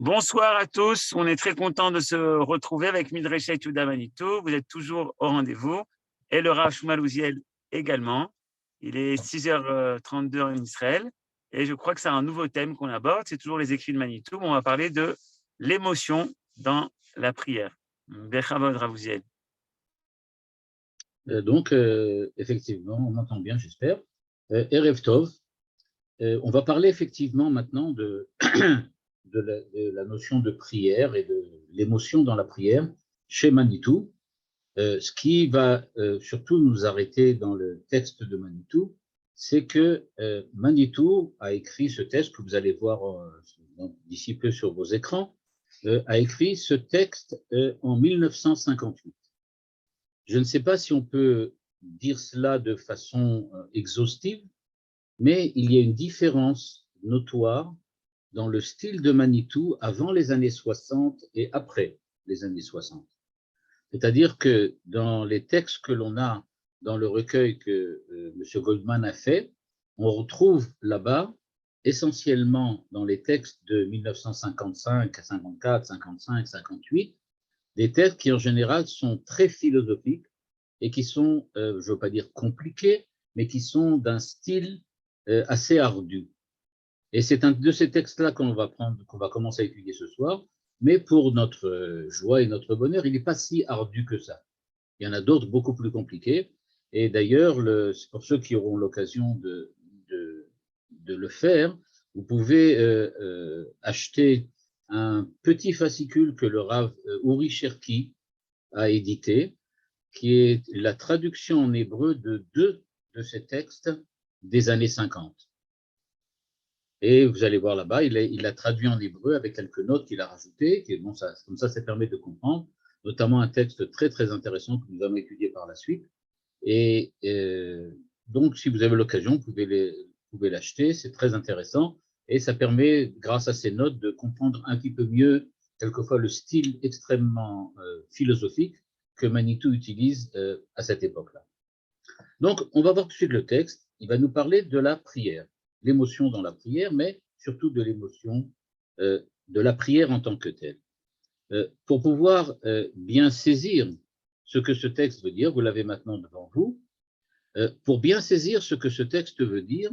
Bonsoir à tous, on est très content de se retrouver avec Midreshet Yehuda Manitou. Vous êtes toujours au rendez-vous et le Rav Shmuel Uziel également. Il est 6h32 en Israël et je crois que c'est un nouveau thème qu'on aborde. C'est toujours les écrits de Manitou. On va parler de l'émotion dans la prière. Bechavod Rav Uziel. Effectivement, on entend bien, j'espère. Erev Tov. On va parler effectivement maintenant de la notion de prière et de l'émotion dans la prière chez Manitou. Ce qui va surtout nous arrêter dans le texte de Manitou, c'est que Manitou a écrit ce texte que vous allez voir d'ici peu sur vos écrans, a écrit ce texte en 1958. Je ne sais pas si on peut dire cela de façon exhaustive, mais il y a une différence notoire dans le style de Manitou avant les années 60 et après les années 60. C'est-à-dire que dans les textes que l'on a dans le recueil que M. Goldman a fait, on retrouve là-bas, essentiellement dans les textes de 1955, 54, 55, 58, des textes qui en général sont très philosophiques et qui sont, je ne veux pas dire compliqués, mais qui sont d'un style assez ardu. Et c'est un de ces textes-là qu'on va commencer à étudier ce soir, mais pour notre joie et notre bonheur, il n'est pas si ardu que ça. Il y en a d'autres beaucoup plus compliqués. Et d'ailleurs, pour ceux qui auront l'occasion de le faire, vous pouvez acheter un petit fascicule que le Rav Uri Cherki a édité, qui est la traduction en hébreu de 2 de ces textes des années 50. Et vous allez voir là-bas, il l'a traduit en hébreu avec quelques notes qu'il a rajoutées. Bon, comme ça permet de comprendre, notamment un texte très, très intéressant que nous allons étudier par la suite. Et donc, si vous avez l'occasion, vous pouvez l'acheter, c'est très intéressant. Et ça permet, grâce à ces notes, de comprendre un petit peu mieux, quelquefois, le style extrêmement philosophique que Manitou utilise à cette époque-là. Donc, on va voir tout de suite le texte. Il va nous parler de la prière, l'émotion dans la prière, mais surtout de l'émotion de la prière en tant que telle. Pour pouvoir bien saisir ce que ce texte veut dire, vous l'avez maintenant devant vous, pour bien saisir ce que ce texte veut dire,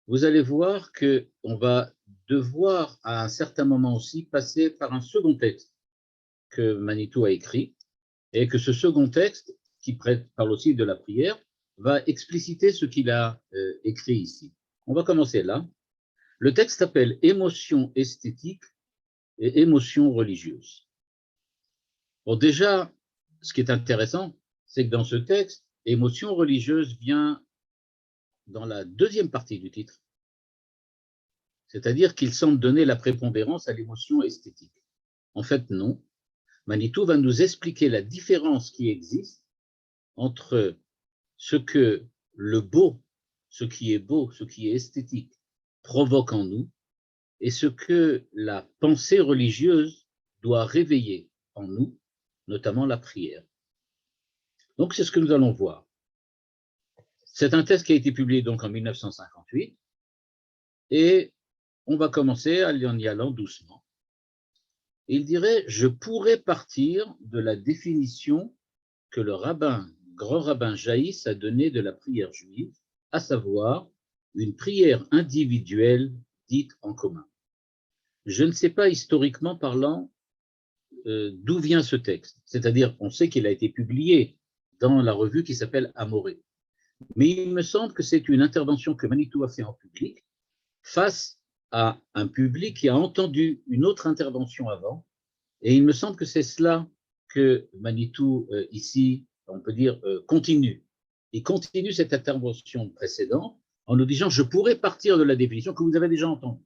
vous allez voir qu'on va devoir à un certain moment aussi passer par un second texte que Manitou a écrit, et que ce second texte, qui parle aussi de la prière, va expliciter ce qu'il a écrit ici. On va commencer là. Le texte s'appelle « Émotion esthétique et émotion religieuse ». Bon, déjà, ce qui est intéressant, c'est que dans ce texte, émotion religieuse vient dans la deuxième partie du titre, c'est-à-dire qu'il semble donner la prépondérance à l'émotion esthétique. En fait, non. Manitou va nous expliquer la différence qui existe entre ce que le beau, ce qui est beau, ce qui est esthétique, provoque en nous, et ce que la pensée religieuse doit réveiller en nous, notamment la prière. Donc, c'est ce que nous allons voir. C'est un texte qui a été publié donc en 1958, et on va commencer en y allant doucement. Il dirait « Je pourrais partir de la définition que le grand rabbin Jaïs a donnée de la prière juive, à savoir une prière individuelle dite en commun. Je ne sais pas historiquement parlant d'où vient ce texte, c'est-à-dire on sait qu'il a été publié dans la revue qui s'appelle Amoré, mais il me semble que c'est une intervention que Manitou a fait en public face à un public qui a entendu une autre intervention avant, et il me semble que c'est cela que Manitou ici, on peut dire, continue. Il continue cette intervention précédente en nous disant « Je pourrais partir de la définition que vous avez déjà entendue ».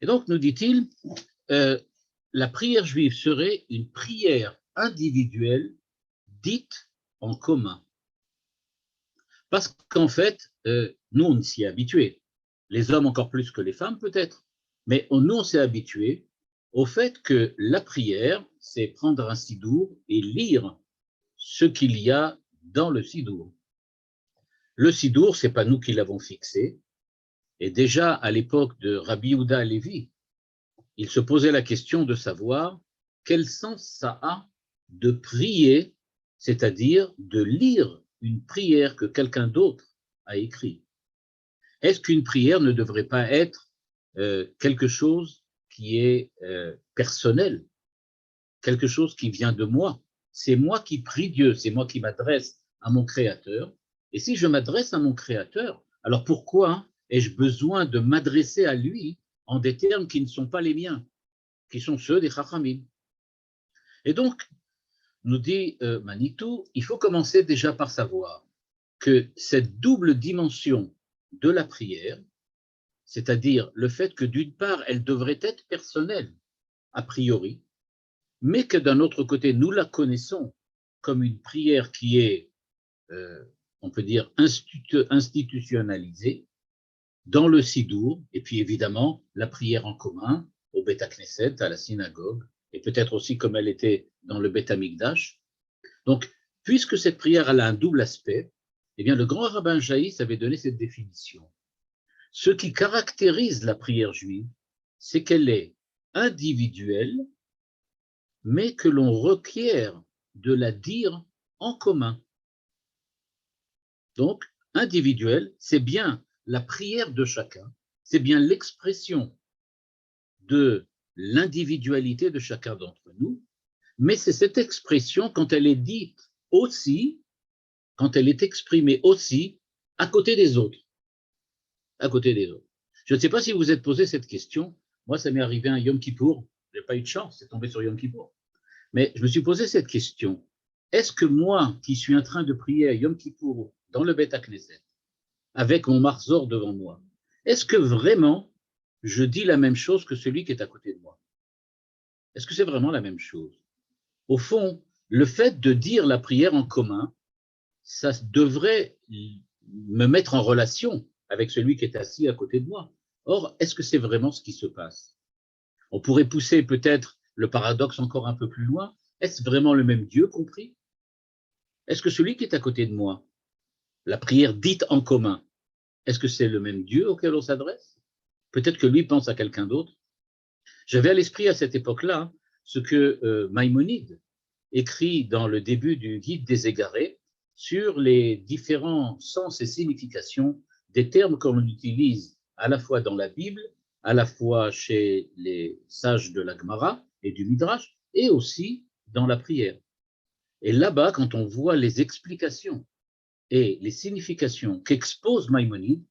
Et donc, nous dit-il, la prière juive serait une prière individuelle dite en commun. Parce qu'en fait, nous, on s'y est habitués. Les hommes encore plus que les femmes, peut-être. Mais nous, on s'est habitués au fait que la prière, c'est prendre un sidour et lire ce qu'il y a dans le sidour. Le sidour, c'est pas nous qui l'avons fixé. Et déjà, à l'époque de Rabbi Yehuda Halevi, il se posait la question de savoir quel sens ça a de prier, c'est-à-dire de lire une prière que quelqu'un d'autre a écrite. Est-ce qu'une prière ne devrait pas être quelque chose qui est personnel, quelque chose qui vient de moi? C'est moi qui prie Dieu, c'est moi qui m'adresse à mon Créateur. Et si je m'adresse à mon Créateur, alors pourquoi ai-je besoin de m'adresser à lui en des termes qui ne sont pas les miens, qui sont ceux des Chachamim? Et donc, nous dit Manitou, il faut commencer déjà par savoir que cette double dimension de la prière, c'est-à-dire le fait que d'une part, elle devrait être personnelle, a priori, mais que d'un autre côté, nous la connaissons comme une prière qui est, on peut dire, institutionnalisée dans le Sidour, et puis évidemment, la prière en commun au Beth Knesset, à la synagogue, et peut-être aussi comme elle était dans le Beth Amikdash. Donc, puisque cette prière elle a un double aspect, eh bien, le grand rabbin Jaïs avait donné cette définition. Ce qui caractérise la prière juive, c'est qu'elle est individuelle, mais que l'on requiert de la dire en commun. Donc, individuelle, c'est bien la prière de chacun, c'est bien l'expression de l'individualité de chacun d'entre nous, mais c'est cette expression quand elle est dite aussi, quand elle est exprimée aussi à côté des autres. À côté des autres. Je ne sais pas si vous vous êtes posé cette question. Moi, ça m'est arrivé un Yom Kippour. Je n'ai pas eu de chance, c'est tombé sur Yom Kippour. Mais je me suis posé cette question. Est-ce que moi, qui suis en train de prier à Yom Kippour dans le Beth Knesset, avec mon marzor devant moi, est-ce que vraiment je dis la même chose que celui qui est à côté de moi? Est-ce que c'est vraiment la même chose? Au fond, le fait de dire la prière en commun, ça devrait me mettre en relation avec celui qui est assis à côté de moi. Or, est-ce que c'est vraiment ce qui se passe? On pourrait pousser peut-être le paradoxe encore un peu plus loin. Est-ce vraiment le même Dieu qu'on prie? Est-ce que celui qui est à côté de moi, la prière dite en commun, est-ce que c'est le même Dieu auquel on s'adresse? Peut-être que lui pense à quelqu'un d'autre. J'avais à l'esprit à cette époque-là ce que Maïmonide écrit dans le début du Guide des égarés sur les différents sens et significations des termes qu'on utilise à la fois dans la Bible, à la fois chez les sages de la Gemara et du Midrash, et aussi dans la prière. Et là-bas, quand on voit les explications et les significations qu'expose Maïmonide,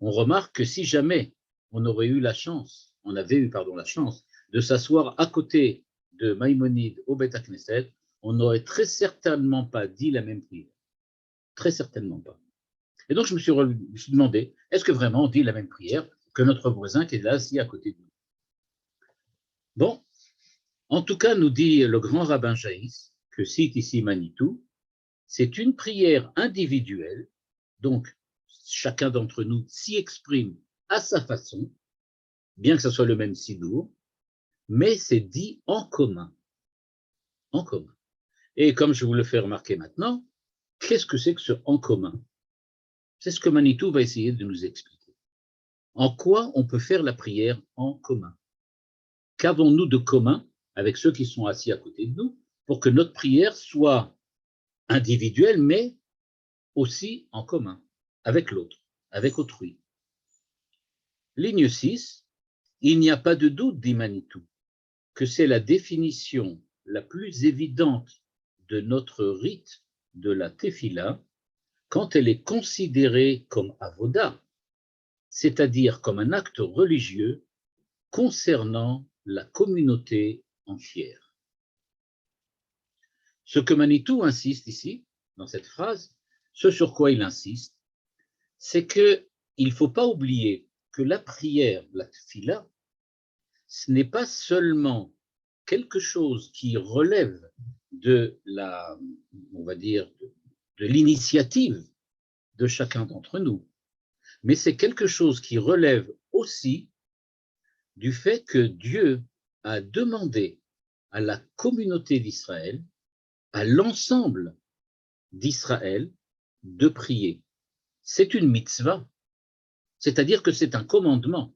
on remarque que si jamais on avait eu la chance de s'asseoir à côté de Maïmonide au Beth Knesset, on n'aurait très certainement pas dit la même prière. Très certainement pas. Et donc je me suis demandé, est-ce que vraiment on dit la même prière que notre voisin qui est là assis à côté de nous? Bon, en tout cas, nous dit le grand rabbin Jaïs, que cite ici Manitou, c'est une prière individuelle, donc chacun d'entre nous s'y exprime à sa façon, bien que ce soit le même sidour, mais c'est dit en commun. En commun. Et comme je vous le fais remarquer maintenant, qu'est-ce que c'est que ce en commun? C'est ce que Manitou va essayer de nous expliquer. En quoi on peut faire la prière en commun? Qu'avons-nous de commun avec ceux qui sont assis à côté de nous pour que notre prière soit individuelle, mais aussi en commun, avec l'autre, avec autrui? Ligne 6, il n'y a pas de doute, dit Manitou, que c'est la définition la plus évidente de notre rite de la Tefila quand elle est considérée comme avoda, c'est-à-dire comme un acte religieux concernant la communauté entière. Ce que Manitou insiste ici, dans cette phrase, ce sur quoi il insiste, c'est qu'il ne faut pas oublier que la prière, la tefila, ce n'est pas seulement quelque chose qui relève de la, on va dire, de l'initiative de chacun d'entre nous, mais c'est quelque chose qui relève aussi du fait que Dieu a demandé à la communauté d'Israël, à l'ensemble d'Israël, de prier. C'est une mitzvah, c'est-à-dire que c'est un commandement.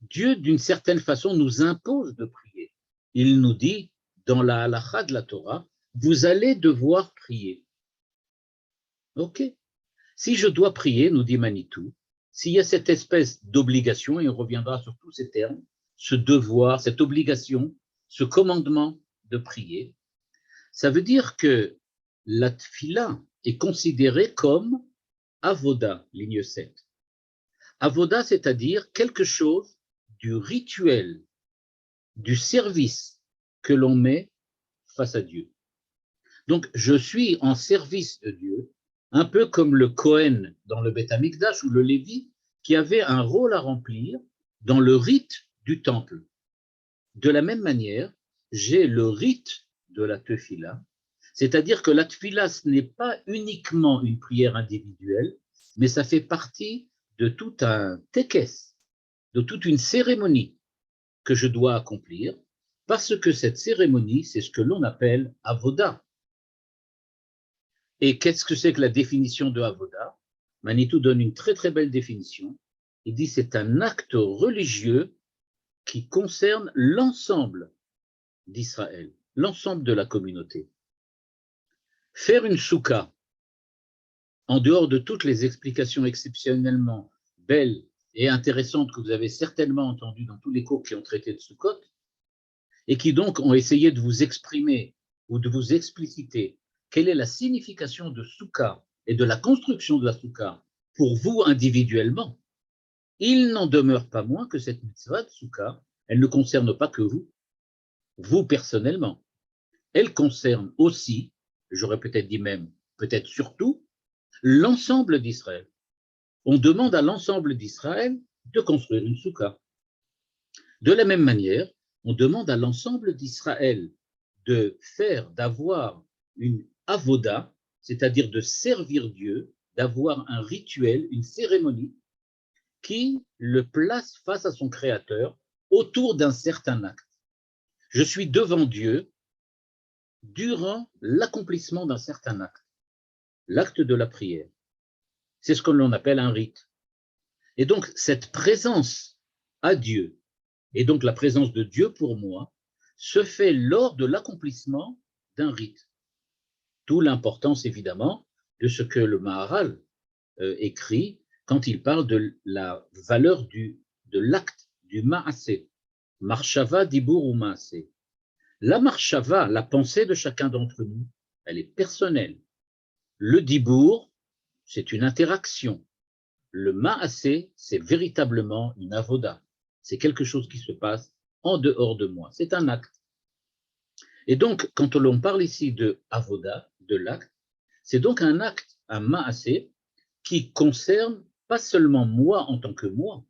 Dieu, d'une certaine façon, nous impose de prier. Il nous dit, dans la halakha de la Torah, vous allez devoir prier. Ok. Si je dois prier, nous dit Manitou, s'il y a cette espèce d'obligation, et on reviendra sur tous ces termes, ce devoir, cette obligation, ce commandement de prier, ça veut dire que la tfila est considérée comme avoda, ligne 7. Avoda, c'est-à-dire quelque chose du rituel, du service que l'on met face à Dieu. Donc, je suis en service de Dieu, un peu comme le Kohen dans le Beth Amikdash ou le Lévi, qui avait un rôle à remplir dans le rite du temple. De la même manière, j'ai le rite de la tefila, c'est-à-dire que la tefila, ce n'est pas uniquement une prière individuelle, mais ça fait partie de tout un tekes, de toute une cérémonie que je dois accomplir, parce que cette cérémonie, c'est ce que l'on appelle avoda. Et qu'est-ce que c'est que la définition de avoda? Manitou donne une très très belle définition. Il dit c'est un acte religieux qui concerne l'ensemble d'Israël, l'ensemble de la communauté. Faire une soukha, en dehors de toutes les explications exceptionnellement belles et intéressantes que vous avez certainement entendues dans tous les cours qui ont traité de Sukkot, et qui donc ont essayé de vous exprimer ou de vous expliciter quelle est la signification de soukha et de la construction de la soukha pour vous individuellement, il n'en demeure pas moins que cette mitzvah de soukha, elle ne concerne pas que vous personnellement. Elle concerne aussi, j'aurais peut-être dit même, peut-être surtout, l'ensemble d'Israël. On demande à l'ensemble d'Israël de construire une soukha. De la même manière, on demande à l'ensemble d'Israël de faire, d'avoir une avoda, c'est-à-dire de servir Dieu, d'avoir un rituel, une cérémonie qui le place face à son Créateur autour d'un certain acte. Je suis devant Dieu durant l'accomplissement d'un certain acte, l'acte de la prière. C'est ce que l'on appelle un rite. Et donc, cette présence à Dieu, et donc la présence de Dieu pour moi, se fait lors de l'accomplissement d'un rite. D'où l'importance, évidemment, de ce que le Maharal écrit quand il parle de la valeur de l'acte, du Maasé. Marshava, Dibur ou Maasé. La Marshava, la pensée de chacun d'entre nous, elle est personnelle. Le Dibur, c'est une interaction. Le Maasé, c'est véritablement une avoda. C'est quelque chose qui se passe en dehors de moi. C'est un acte. Et donc, quand l'on parle ici de avoda, de l'acte, c'est donc un acte, un maasé, qui concerne pas seulement moi en tant que moi,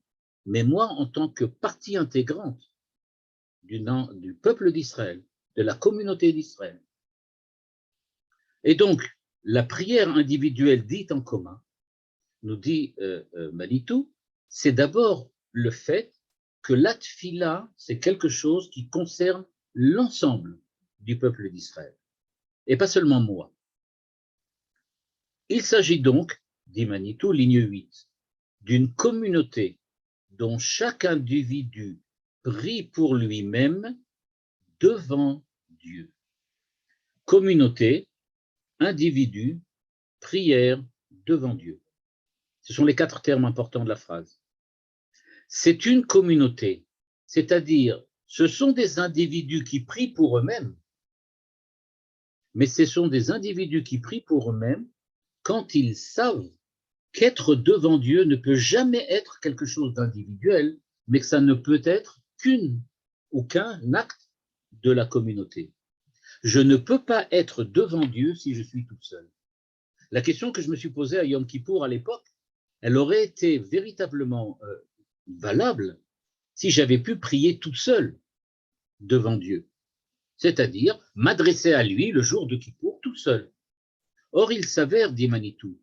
mais moi en tant que partie intégrante du peuple d'Israël, de la communauté d'Israël. Et donc, la prière individuelle dite en commun, nous dit Manitou, c'est d'abord le fait que la tfila, c'est quelque chose qui concerne l'ensemble du peuple d'Israël, et pas seulement moi. Il s'agit donc, dit Manitou, ligne 8, d'une communauté dont chaque individu prie pour lui-même devant Dieu. Communauté, individu, prière devant Dieu. Ce sont les 4 termes importants de la phrase. C'est une communauté, c'est-à-dire ce sont des individus qui prient pour eux-mêmes, mais ce sont des individus qui prient pour eux-mêmes quand ils savent qu'être devant Dieu ne peut jamais être quelque chose d'individuel, mais que ça ne peut être qu'un acte de la communauté. Je ne peux pas être devant Dieu si je suis toute seule. La question que je me suis posée à Yom Kippour à l'époque, elle aurait été véritablement valable si j'avais pu prier toute seule devant Dieu, c'est-à-dire m'adresser à lui le jour de Kippour toute seule. Or, il s'avère, dit Manitou,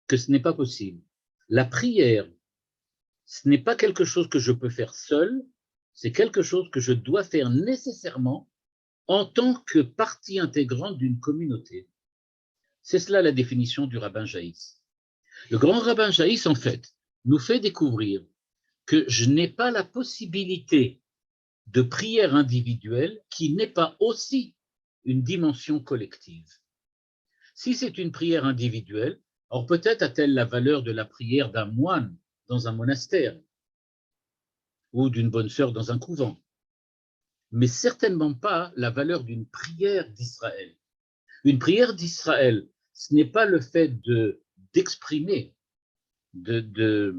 que ce n'est pas possible. La prière, ce n'est pas quelque chose que je peux faire seul, c'est quelque chose que je dois faire nécessairement en tant que partie intégrante d'une communauté. C'est cela la définition du rabbin Jaïs. Le grand rabbin Jaïs, en fait, nous fait découvrir que je n'ai pas la possibilité de prière individuelle qui n'est pas aussi une dimension collective. Si c'est une prière individuelle, alors peut-être a-t-elle la valeur de la prière d'un moine dans un monastère ou d'une bonne sœur dans un couvent, mais certainement pas la valeur d'une prière d'Israël. Une prière d'Israël, ce n'est pas le fait d'exprimer, de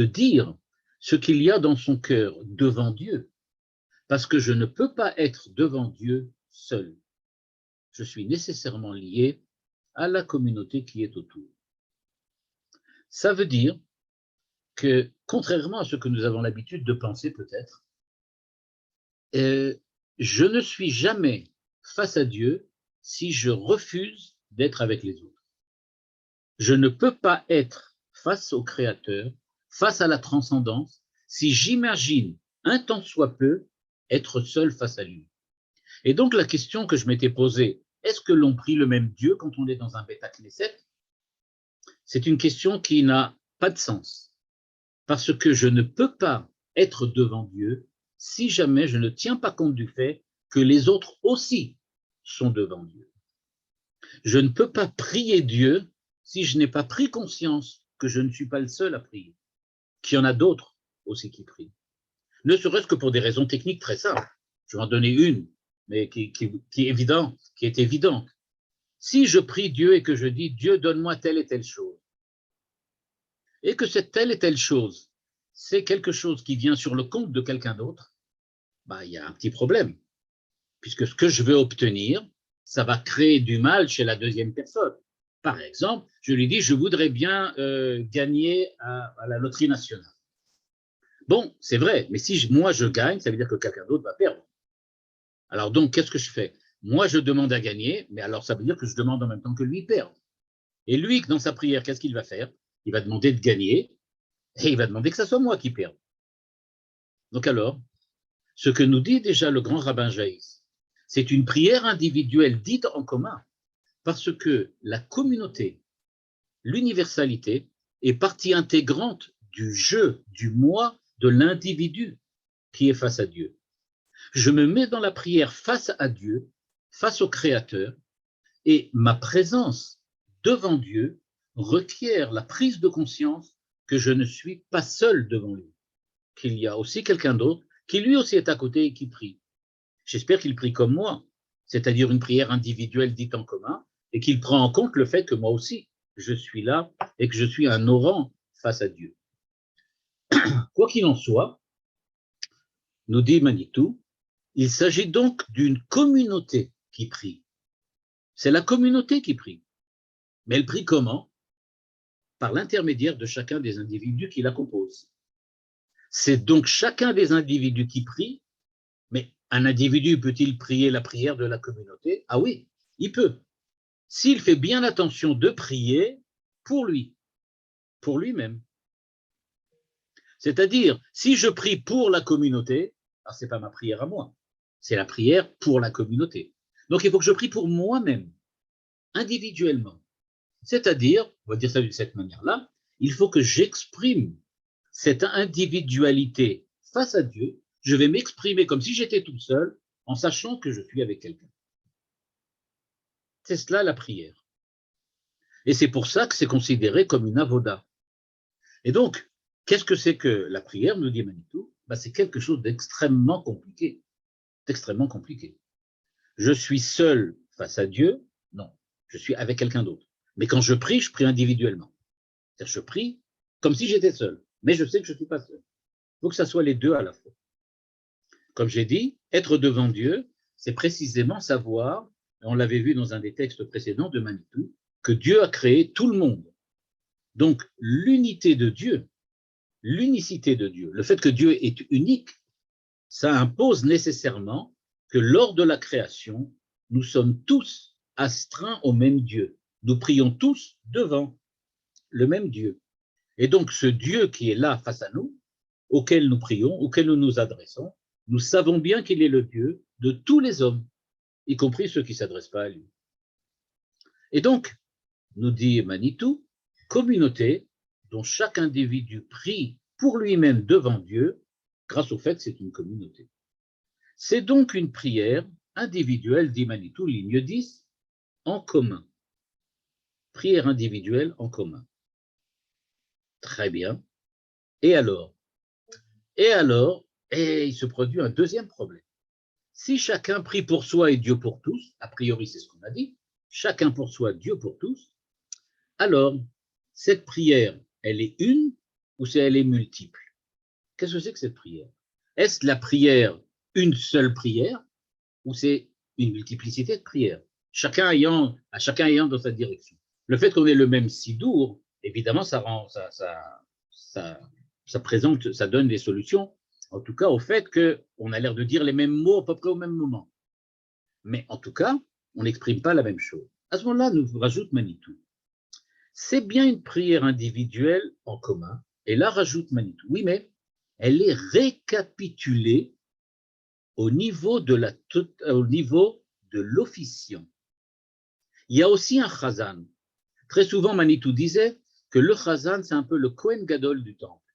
dire ce qu'il y a dans son cœur devant Dieu, parce que je ne peux pas être devant Dieu seul. Je suis nécessairement lié à la communauté qui est autour. Ça veut dire que, contrairement à ce que nous avons l'habitude de penser peut-être, je ne suis jamais face à Dieu si je refuse d'être avec les autres. Je ne peux pas être face au Créateur, face à la transcendance, si j'imagine un tant soit peu être seul face à lui. Et donc la question que je m'étais posée, est-ce que l'on prie le même Dieu quand on est dans un Beth Knesset? C'est une question qui n'a pas de sens, parce que je ne peux pas être devant Dieu si jamais je ne tiens pas compte du fait que les autres aussi sont devant Dieu. Je ne peux pas prier Dieu si je n'ai pas pris conscience que je ne suis pas le seul à prier, qu'il y en a d'autres aussi qui prient. Ne serait-ce que pour des raisons techniques très simples. Je vais en donner une, mais qui est évidente. Si je prie Dieu et que je dis « Dieu, donne-moi telle et telle chose », et que cette telle et telle chose, c'est quelque chose qui vient sur le compte de quelqu'un d'autre, il y a un petit problème, puisque ce que je veux obtenir, ça va créer du mal chez la deuxième personne. Par exemple, je lui dis, je voudrais bien gagner à la loterie nationale. Bon, c'est vrai, mais si moi je gagne, ça veut dire que quelqu'un d'autre va perdre. Alors donc, qu'est-ce que je fais? Moi, je demande à gagner, mais alors ça veut dire que je demande en même temps que lui perde. Et lui, dans sa prière, qu'est-ce qu'il va faire? Il va demander de gagner, et il va demander que ce soit moi qui perde. Donc alors, ce que nous dit déjà le grand rabbin Jaïs, c'est une prière individuelle dite en commun, parce que la communauté, l'universalité, est partie intégrante du je, du moi, de l'individu qui est face à Dieu. Je me mets dans la prière face à Dieu, face au Créateur, et ma présence devant Dieu requiert la prise de conscience que je ne suis pas seul devant lui, qu'il y a aussi quelqu'un d'autre qui lui aussi est à côté et qui prie. J'espère qu'il prie comme moi, c'est-à-dire une prière individuelle dite en commun, et qu'il prend en compte le fait que moi aussi, je suis là et que je suis un orant face à Dieu. Quoi qu'il en soit, nous dit Manitou, il s'agit donc d'une communauté qui prie. C'est la communauté qui prie. Mais elle prie comment? Par l'intermédiaire de chacun des individus qui la composent. C'est donc chacun des individus qui prie, mais un individu peut-il prier la prière de la communauté? Ah oui, il peut. S'il fait bien attention de prier pour lui, pour lui-même. C'est-à-dire, si je prie pour la communauté, ce n'est pas ma prière à moi, c'est la prière pour la communauté. Donc il faut que je prie pour moi-même, individuellement. C'est-à-dire, on va dire ça de cette manière-là, il faut que j'exprime cette individualité face à Dieu. Je vais m'exprimer comme si j'étais tout seul, en sachant que je suis avec quelqu'un. C'est cela la prière. Et c'est pour ça que c'est considéré comme une avoda. Et donc, qu'est-ce que c'est que la prière, nous dit Manitou? C'est quelque chose d'extrêmement compliqué. D'extrêmement compliqué. Je suis seul face à Dieu? Non, je suis avec quelqu'un d'autre. Mais quand je prie individuellement. C'est-à-dire, je prie comme si j'étais seul, mais je sais que je ne suis pas seul. Il faut que ça soit les deux à la fois. Comme j'ai dit, être devant Dieu, c'est précisément savoir, on l'avait vu dans un des textes précédents de Manitou, que Dieu a créé tout le monde. Donc, l'unité de Dieu, l'unicité de Dieu, le fait que Dieu est unique, ça impose nécessairement que lors de la création, nous sommes tous astreints au même Dieu. Nous prions tous devant le même Dieu. Et donc, ce Dieu qui est là face à nous, auquel nous prions, auquel nous nous adressons, nous savons bien qu'il est le Dieu de tous les hommes, y compris ceux qui ne s'adressent pas à lui. Et donc, nous dit Manitou, communauté dont chaque individu prie pour lui-même devant Dieu, grâce au fait que c'est une communauté. C'est donc une prière individuelle, dit Manitou, ligne 10, en commun. Prière individuelle en commun. Très bien. Et alors? Et il se produit un deuxième problème. Si chacun prie pour soi et Dieu pour tous, a priori c'est ce qu'on a dit, chacun pour soi, Dieu pour tous, alors cette prière, elle est une ou elle est multiple? Qu'est-ce que c'est que cette prière? Est-ce la prière une seule prière ou c'est une multiplicité de prières, chacun ayant dans sa direction? Le fait qu'on ait le même sidour, évidemment, ça donne des solutions, en tout cas au fait qu'on a l'air de dire les mêmes mots à peu près au même moment. Mais en tout cas, on n'exprime pas la même chose. À ce moment-là, nous rajoute Manitou. C'est bien une prière individuelle en commun, et là rajoute Manitou. Oui, mais elle est récapitulée au niveau de l'officiant. Il y a aussi un chazan. Très souvent, Manitou disait que le chazan, c'est un peu le Kohen Gadol du temple.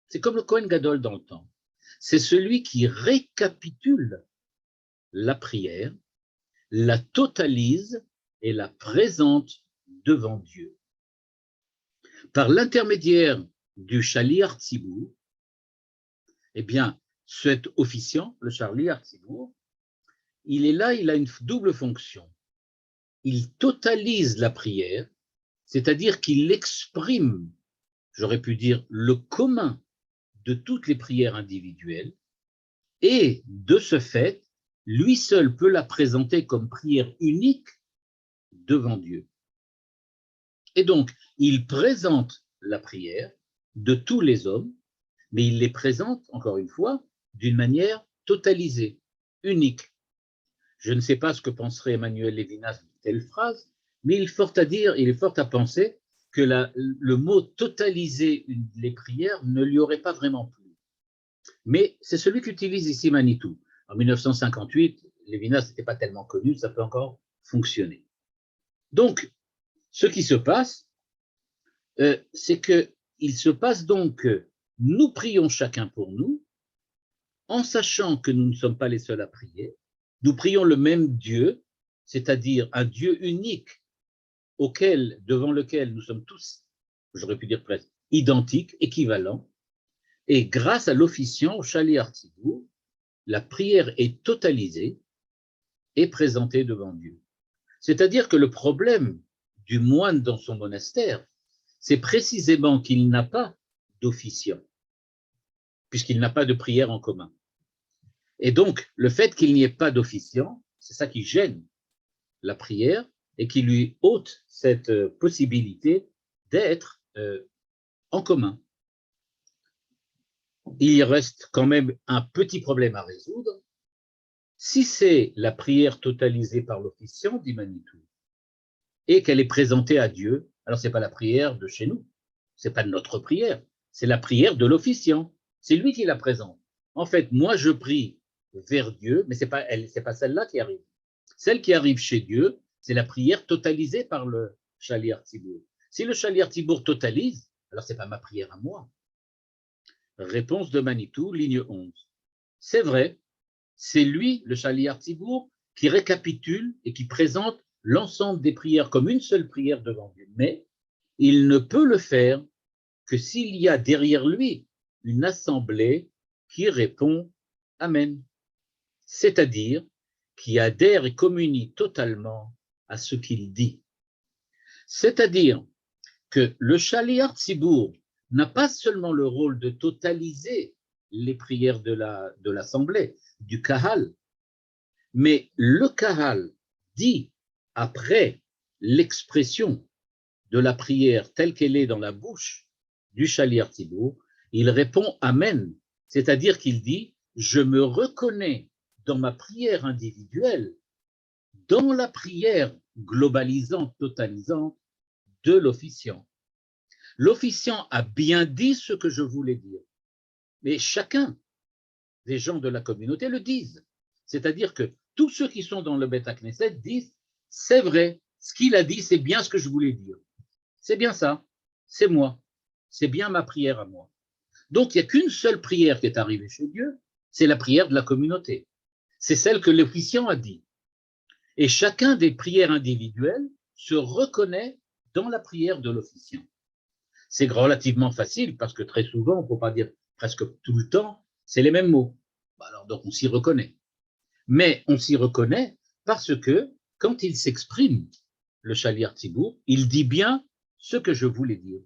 C'est comme le Kohen Gadol dans le temple. C'est celui qui récapitule la prière, la totalise et la présente devant Dieu. Par l'intermédiaire du Shaliach Tzibour, eh bien, cet officiant, le Shaliach Tzibour, il est là, il a une double fonction. Il totalise la prière, c'est-à-dire qu'il exprime, j'aurais pu dire, le commun de toutes les prières individuelles, et de ce fait, lui seul peut la présenter comme prière unique devant Dieu. Et donc, il présente la prière de tous les hommes, mais il les présente, encore une fois, d'une manière totalisée, unique. Je ne sais pas ce que penserait Emmanuel Lévinas de telle phrase, mais il est fort à penser que le mot totaliser les prières ne lui aurait pas vraiment plu. Mais c'est celui qu'utilise ici Manitou. En 1958, Lévinas n'était pas tellement connu, ça peut encore fonctionner. Donc, ce qui se passe, c'est qu'il se passe donc que nous prions chacun pour nous, en sachant que nous ne sommes pas les seuls à prier. Nous prions le même Dieu, c'est-à-dire un Dieu unique devant lequel nous sommes tous, j'aurais pu dire presque, identiques, équivalents. Et grâce à l'officiant, au Shaliach Tzibour, la prière est totalisée et présentée devant Dieu. C'est-à-dire que le problème du moine dans son monastère, c'est précisément qu'il n'a pas d'officiant, puisqu'il n'a pas de prière en commun. Et donc, le fait qu'il n'y ait pas d'officiant, c'est ça qui gêne la prière et qui lui ôte cette possibilité d'être en commun. Il reste quand même un petit problème à résoudre. Si c'est la prière totalisée par l'officiant, dit Manitou, et qu'elle est présentée à Dieu, alors ce n'est pas la prière de chez nous, ce n'est pas notre prière, c'est la prière de l'officiant. C'est lui qui la présente. En fait, moi, je prie vers Dieu, mais ce n'est pas celle-là qui arrive. Celle qui arrive chez Dieu, c'est la prière totalisée par le Shaliach Tzibour. Si le Shaliach Tzibour totalise, alors ce n'est pas ma prière à moi. Réponse de Manitou, ligne 11. C'est vrai, c'est lui, le Shaliach Tzibour, qui récapitule et qui présente l'ensemble des prières comme une seule prière devant Dieu. Mais il ne peut le faire que s'il y a derrière lui une assemblée qui répond Amen, c'est-à-dire qui adhère et communie totalement à ce qu'il dit. C'est-à-dire que le Shaliach Tzibour n'a pas seulement le rôle de totaliser les prières de l'assemblée, du Kahal, mais le Kahal dit, après l'expression de la prière telle qu'elle est dans la bouche du Shaliach Tzibour, il répond Amen, c'est-à-dire qu'il dit « Je me reconnais dans ma prière individuelle, dans la prière globalisante, totalisante de l'officiant. L'officiant a bien dit ce que je voulais dire, mais chacun des gens de la communauté le disent. C'est-à-dire que tous ceux qui sont dans le Beth Knesset disent « C'est vrai, ce qu'il a dit, c'est bien ce que je voulais dire. C'est bien ça, c'est moi. » c'est bien ma prière à moi. Donc, il n'y a qu'une seule prière qui est arrivée chez Dieu, c'est la prière de la communauté. C'est celle que l'officiant a dit. Et chacun des prières individuelles se reconnaît dans la prière de l'officiant. C'est relativement facile parce que très souvent, on ne peut pas dire presque tout le temps, c'est les mêmes mots. Alors, donc, on s'y reconnaît. Mais on s'y reconnaît parce que quand il s'exprime, le Shaliach Tzibour, il dit bien ce que je voulais dire.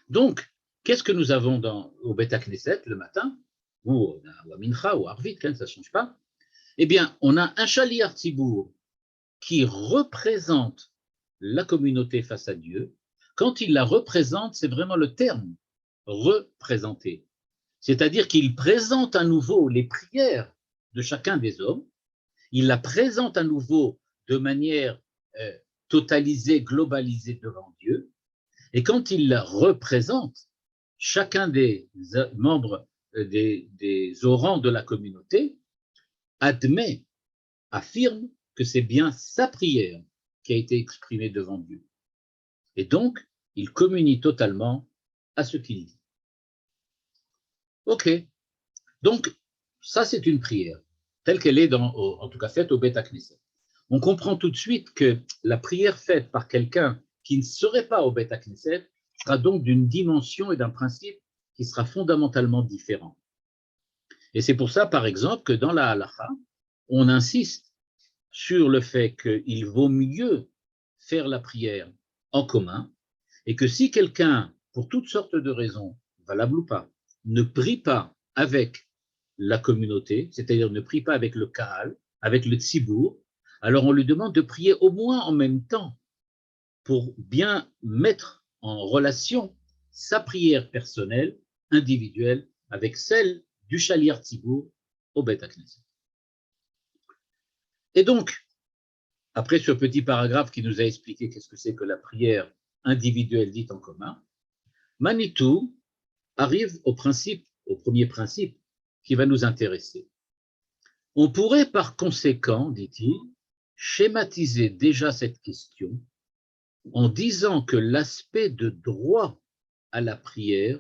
Donc, qu'est-ce que nous avons au Beth Knesset le matin, ou à Mincha, ou à Arvit, ça ne change pas? Eh bien, on a un Shaliach Tzibour qui représente la communauté face à Dieu. Quand il la représente, c'est vraiment le terme, représenter. C'est-à-dire qu'il présente à nouveau les prières de chacun des hommes, il la présente à nouveau de manière totalisée, globalisée devant Dieu, et quand il la représente, chacun des membres des orants de la communauté admet, affirme que c'est bien sa prière qui a été exprimée devant Dieu. Et donc, il communie totalement à ce qu'il dit. Ok, donc ça c'est une prière, telle qu'elle est en tout cas faite au Beth Knesset. On comprend tout de suite que la prière faite par quelqu'un qui ne serait pas au Beth Knesset sera donc d'une dimension et d'un principe qui sera fondamentalement différent. Et c'est pour ça, par exemple, que dans la halakha, on insiste sur le fait qu'il vaut mieux faire la prière en commun et que si quelqu'un, pour toutes sortes de raisons, valables ou pas, ne prie pas avec la communauté, c'est-à-dire ne prie pas avec le Kahal, avec le Tzibour, alors on lui demande de prier au moins en même temps pour bien mettre en relation sa prière personnelle, individuelle, avec celle du Shaliach Tzibour au Beth Knesset. Et donc, après ce petit paragraphe qui nous a expliqué qu'est-ce que c'est que la prière individuelle dite en commun, Manitou arrive au premier principe qui va nous intéresser. On pourrait par conséquent, dit-il, schématiser déjà cette question en disant que l'aspect de droit à la prière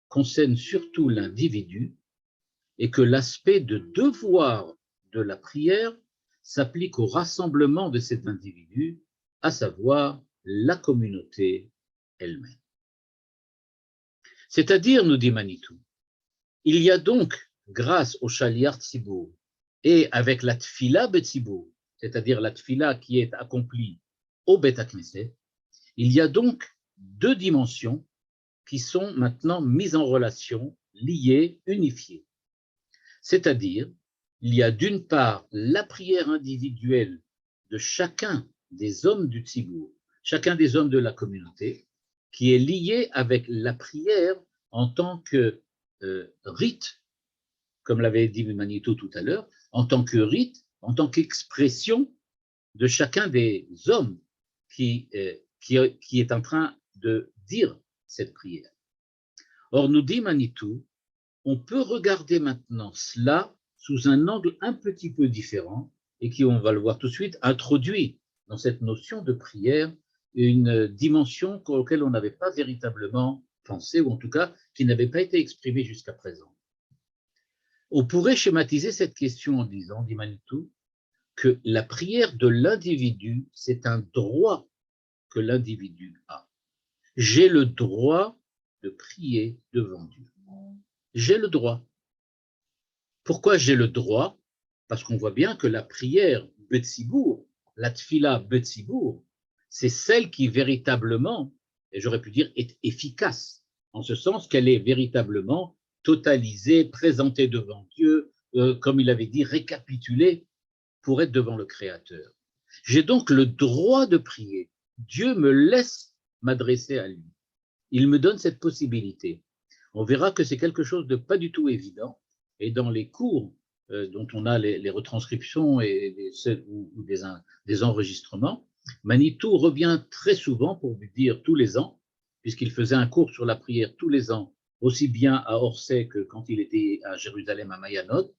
concerne surtout l'individu et que l'aspect de devoir de la prière s'applique au rassemblement de cet individu, à savoir la communauté elle-même. C'est-à-dire, nous dit Manitou, il y a donc, grâce au Shaliach Tzibour et avec la Tfila Betzibour, c'est-à-dire la Tfila qui est accomplie au Beth Knesset, il y a donc deux dimensions qui sont maintenant mises en relation, liées, unifiées. C'est-à-dire, il y a d'une part la prière individuelle de chacun des hommes du Tzibour, chacun des hommes de la communauté, qui est liée avec la prière en tant que rite, comme l'avait dit Manitou tout à l'heure, en tant que rite, en tant qu'expression de chacun des hommes qui est en train de dire cette prière. Or, nous dit Manitou, on peut regarder maintenant cela sous un angle un petit peu différent et qui, on va le voir tout de suite, introduit dans cette notion de prière une dimension auquel on n'avait pas véritablement pensé, ou en tout cas qui n'avait pas été exprimée jusqu'à présent. On pourrait schématiser cette question en disant, dit Manitou, que la prière de l'individu, c'est un droit que l'individu a. J'ai le droit de prier devant Dieu. J'ai le droit. Pourquoi j'ai le droit? Parce qu'on voit bien que la prière Betzibour, la Tfila Betzibour, c'est celle qui véritablement, et j'aurais pu dire, est efficace, en ce sens qu'elle est véritablement totalisée, présentée devant Dieu, comme il avait dit, récapitulée pour être devant le Créateur. J'ai donc le droit de prier. Dieu me laisse m'adresser à lui. Il me donne cette possibilité. On verra que c'est quelque chose de pas du tout évident. Et dans les cours dont on a les retranscriptions et des enregistrements, Manitou revient très souvent, pour vous dire tous les ans, puisqu'il faisait un cours sur la prière tous les ans, aussi bien à Orsay que quand il était à Jérusalem, à Mayanot,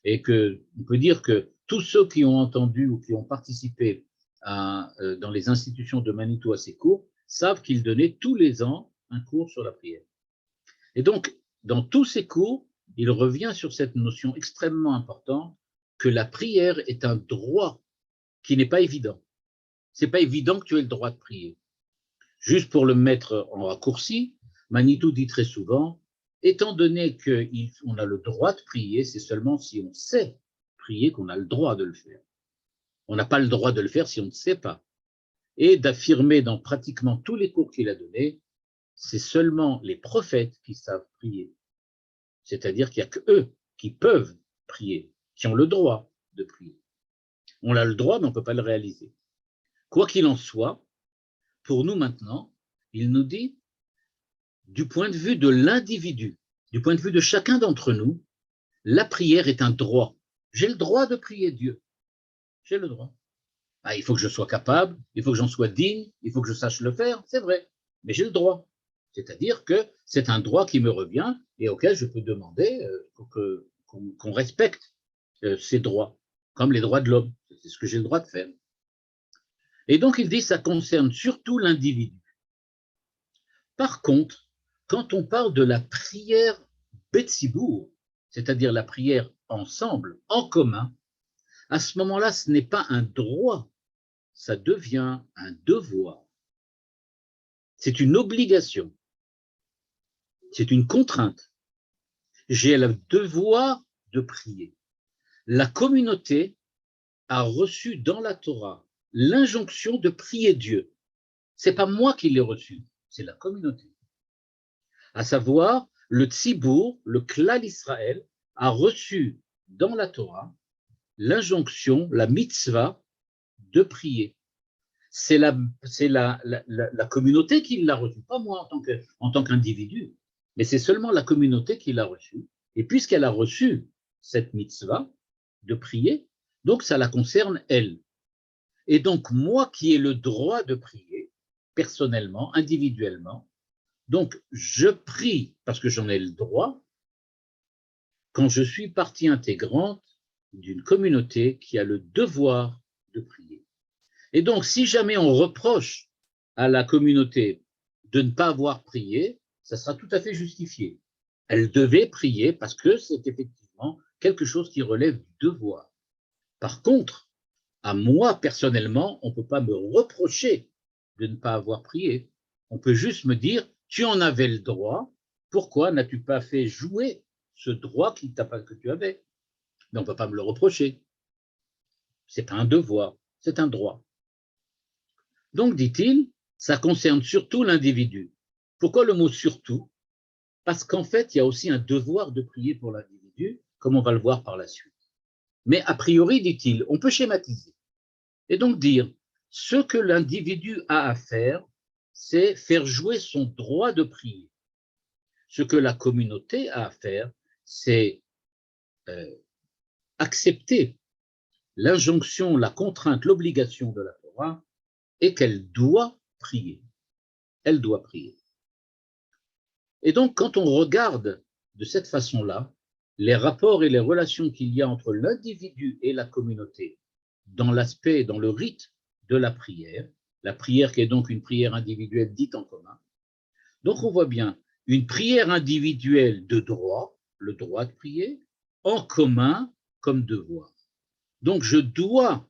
et qu'on peut dire que tous ceux qui ont entendu ou qui ont participé dans les institutions de Manitou à ces cours savent qu'il donnait tous les ans un cours sur la prière. Et donc, dans tous ces cours, il revient sur cette notion extrêmement importante que la prière est un droit qui n'est pas évident. Ce n'est pas évident que tu aies le droit de prier. Juste pour le mettre en raccourci, Manitou dit très souvent, étant donné qu'on a le droit de prier, c'est seulement si on sait prier qu'on a le droit de le faire. On n'a pas le droit de le faire si on ne sait pas. Et d'affirmer dans pratiquement tous les cours qu'il a donnés, c'est seulement les prophètes qui savent prier. C'est-à-dire qu'il n'y a qu'eux qui peuvent prier, qui ont le droit de prier. On a le droit, mais on ne peut pas le réaliser. Quoi qu'il en soit, pour nous maintenant, il nous dit, du point de vue de l'individu, du point de vue de chacun d'entre nous, la prière est un droit. J'ai le droit de prier Dieu. J'ai le droit. Ah, il faut que je sois capable, il faut que j'en sois digne, il faut que je sache le faire, c'est vrai, mais j'ai le droit. C'est-à-dire que c'est un droit qui me revient et auquel je peux demander qu'on respecte ces droits, comme les droits de l'homme. C'est ce que j'ai le droit de faire. Et donc, il dit, ça concerne surtout l'individu. Par contre, quand on parle de la prière Betsibour, c'est-à-dire la prière ensemble, en commun, à ce moment-là, ce n'est pas un droit, ça devient un devoir. C'est une obligation, c'est une contrainte. J'ai le devoir de prier. La communauté a reçu dans la Torah l'injonction de prier Dieu. Ce n'est pas moi qui l'ai reçu, c'est la communauté. À savoir, le Tzibour, le Klal Israël, a reçu dans la Torah l'injonction, la mitzvah de prier. C'est la communauté qui l'a reçu, pas moi en tant qu'individu, mais c'est seulement la communauté qui l'a reçu. Et puisqu'elle a reçu cette mitzvah de prier, donc ça la concerne elle. Et donc moi qui ai le droit de prier, personnellement, individuellement, donc je prie parce que j'en ai le droit quand je suis partie intégrante d'une communauté qui a le devoir de prier. Et donc, si jamais on reproche à la communauté de ne pas avoir prié, ça sera tout à fait justifié. Elle devait prier parce que c'est effectivement quelque chose qui relève du devoir. Par contre, à moi, personnellement, on ne peut pas me reprocher de ne pas avoir prié. On peut juste me dire, tu en avais le droit, pourquoi n'as-tu pas fait jouer ce droit que tu avais? Mais on ne peut pas me le reprocher. Ce n'est pas un devoir, c'est un droit. Donc, dit-il, ça concerne surtout l'individu. Pourquoi le mot surtout? Parce qu'en fait, il y a aussi un devoir de prier pour l'individu, comme on va le voir par la suite. Mais a priori, dit-il, on peut schématiser. Et donc dire, ce que l'individu a à faire, c'est faire jouer son droit de prier. Ce que la communauté a à faire, c'est accepter l'injonction, la contrainte, l'obligation de la Torah, et qu'elle doit prier. Elle doit prier. Et donc, quand on regarde de cette façon-là, les rapports et les relations qu'il y a entre l'individu et la communauté dans l'aspect, dans le rite de la prière qui est donc une prière individuelle dite en commun. Donc, on voit bien une prière individuelle de droit, le droit de prier, en commun comme devoir. Donc, je dois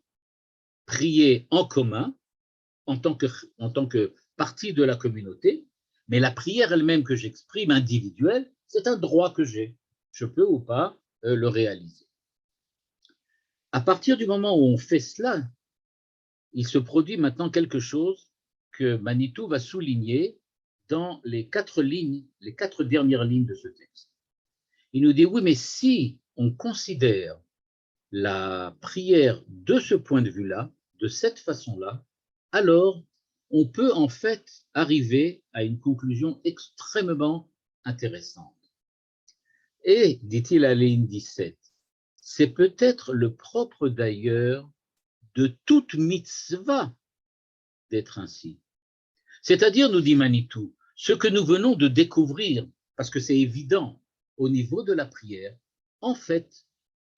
prier en commun en tant que partie de la communauté, mais la prière elle-même que j'exprime individuelle, c'est un droit que j'ai. Je peux ou pas le réaliser. À partir du moment où on fait cela, il se produit maintenant quelque chose que Manitou va souligner dans les 4 lignes, les 4 dernières lignes de ce texte. Il nous dit, oui, mais si on considère la prière de ce point de vue-là, de cette façon-là, alors on peut en fait arriver à une conclusion extrêmement intéressante. Et, dit-il à la ligne 17, c'est peut-être le propre d'ailleurs de toute mitzvah d'être ainsi. C'est-à-dire, nous dit Manitou, ce que nous venons de découvrir, parce que c'est évident au niveau de la prière, en fait,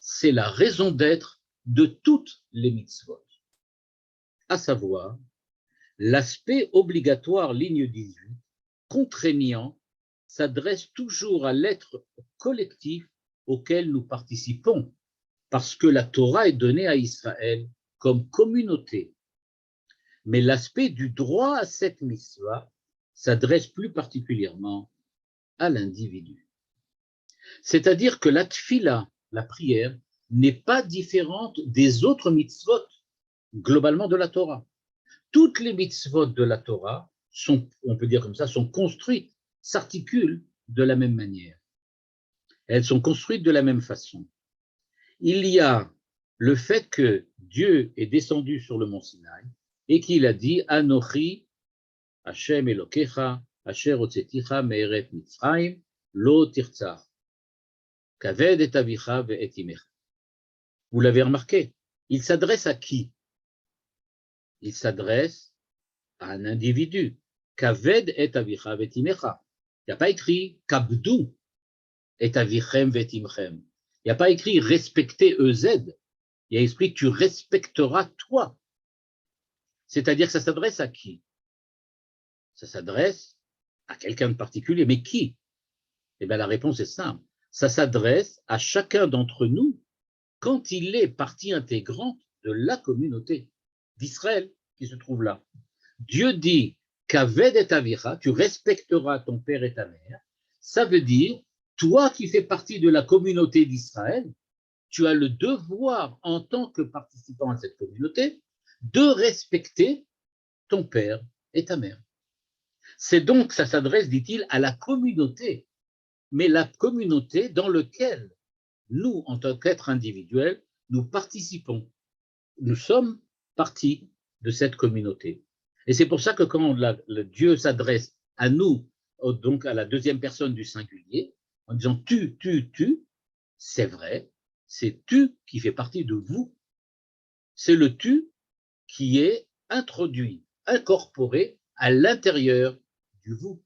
c'est la raison d'être de toutes les mitzvot, à savoir l'aspect obligatoire, ligne 18, contraignant s'adresse toujours à l'être collectif auquel nous participons, parce que la Torah est donnée à Israël comme communauté. Mais l'aspect du droit à cette mitzvah s'adresse plus particulièrement à l'individu. C'est-à-dire que la tfila, la prière, n'est pas différente des autres mitzvot, globalement de la Torah. Toutes les mitzvot de la Torah sont, on peut dire comme ça, sont construites, s'articulent de la même manière. Elles sont construites de la même façon. Il y a le fait que Dieu est descendu sur le mont Sinaï et qu'il a dit Anochi, Hashem Elokecha, Asher Hotzeticha me'eret Mitzrayim, lo tirtzach, kaved et avicha ve'et imecha. Vous l'avez remarqué, il s'adresse à qui? Il s'adresse à un individu. Kaved et avicha ve'et imecha. Il n'y a pas écrit Kabdou et avichem ve'et imchem. Il n'y a pas écrit respecter EZ. Il y a écrit tu respecteras toi. C'est-à-dire que ça s'adresse à qui? Ça s'adresse à quelqu'un de particulier, mais qui? Eh bien, la réponse est simple. Ça s'adresse à chacun d'entre nous quand il est partie intégrante de la communauté d'Israël qui se trouve là. Dieu dit Kaved et avicha, tu respecteras ton père et ta mère. Ça veut dire, toi qui fais partie de la communauté d'Israël, tu as le devoir, en tant que participant à cette communauté, de respecter ton père et ta mère. C'est donc, ça s'adresse, dit-il, à la communauté, mais la communauté dans laquelle nous, en tant qu'êtres individuels, nous participons. Nous sommes partie de cette communauté. Et c'est pour ça que quand le Dieu s'adresse à nous, donc à la deuxième personne du singulier, en disant tu, c'est vrai, c'est tu qui fait partie de vous. C'est le tu qui est introduit, incorporé à l'intérieur du vous.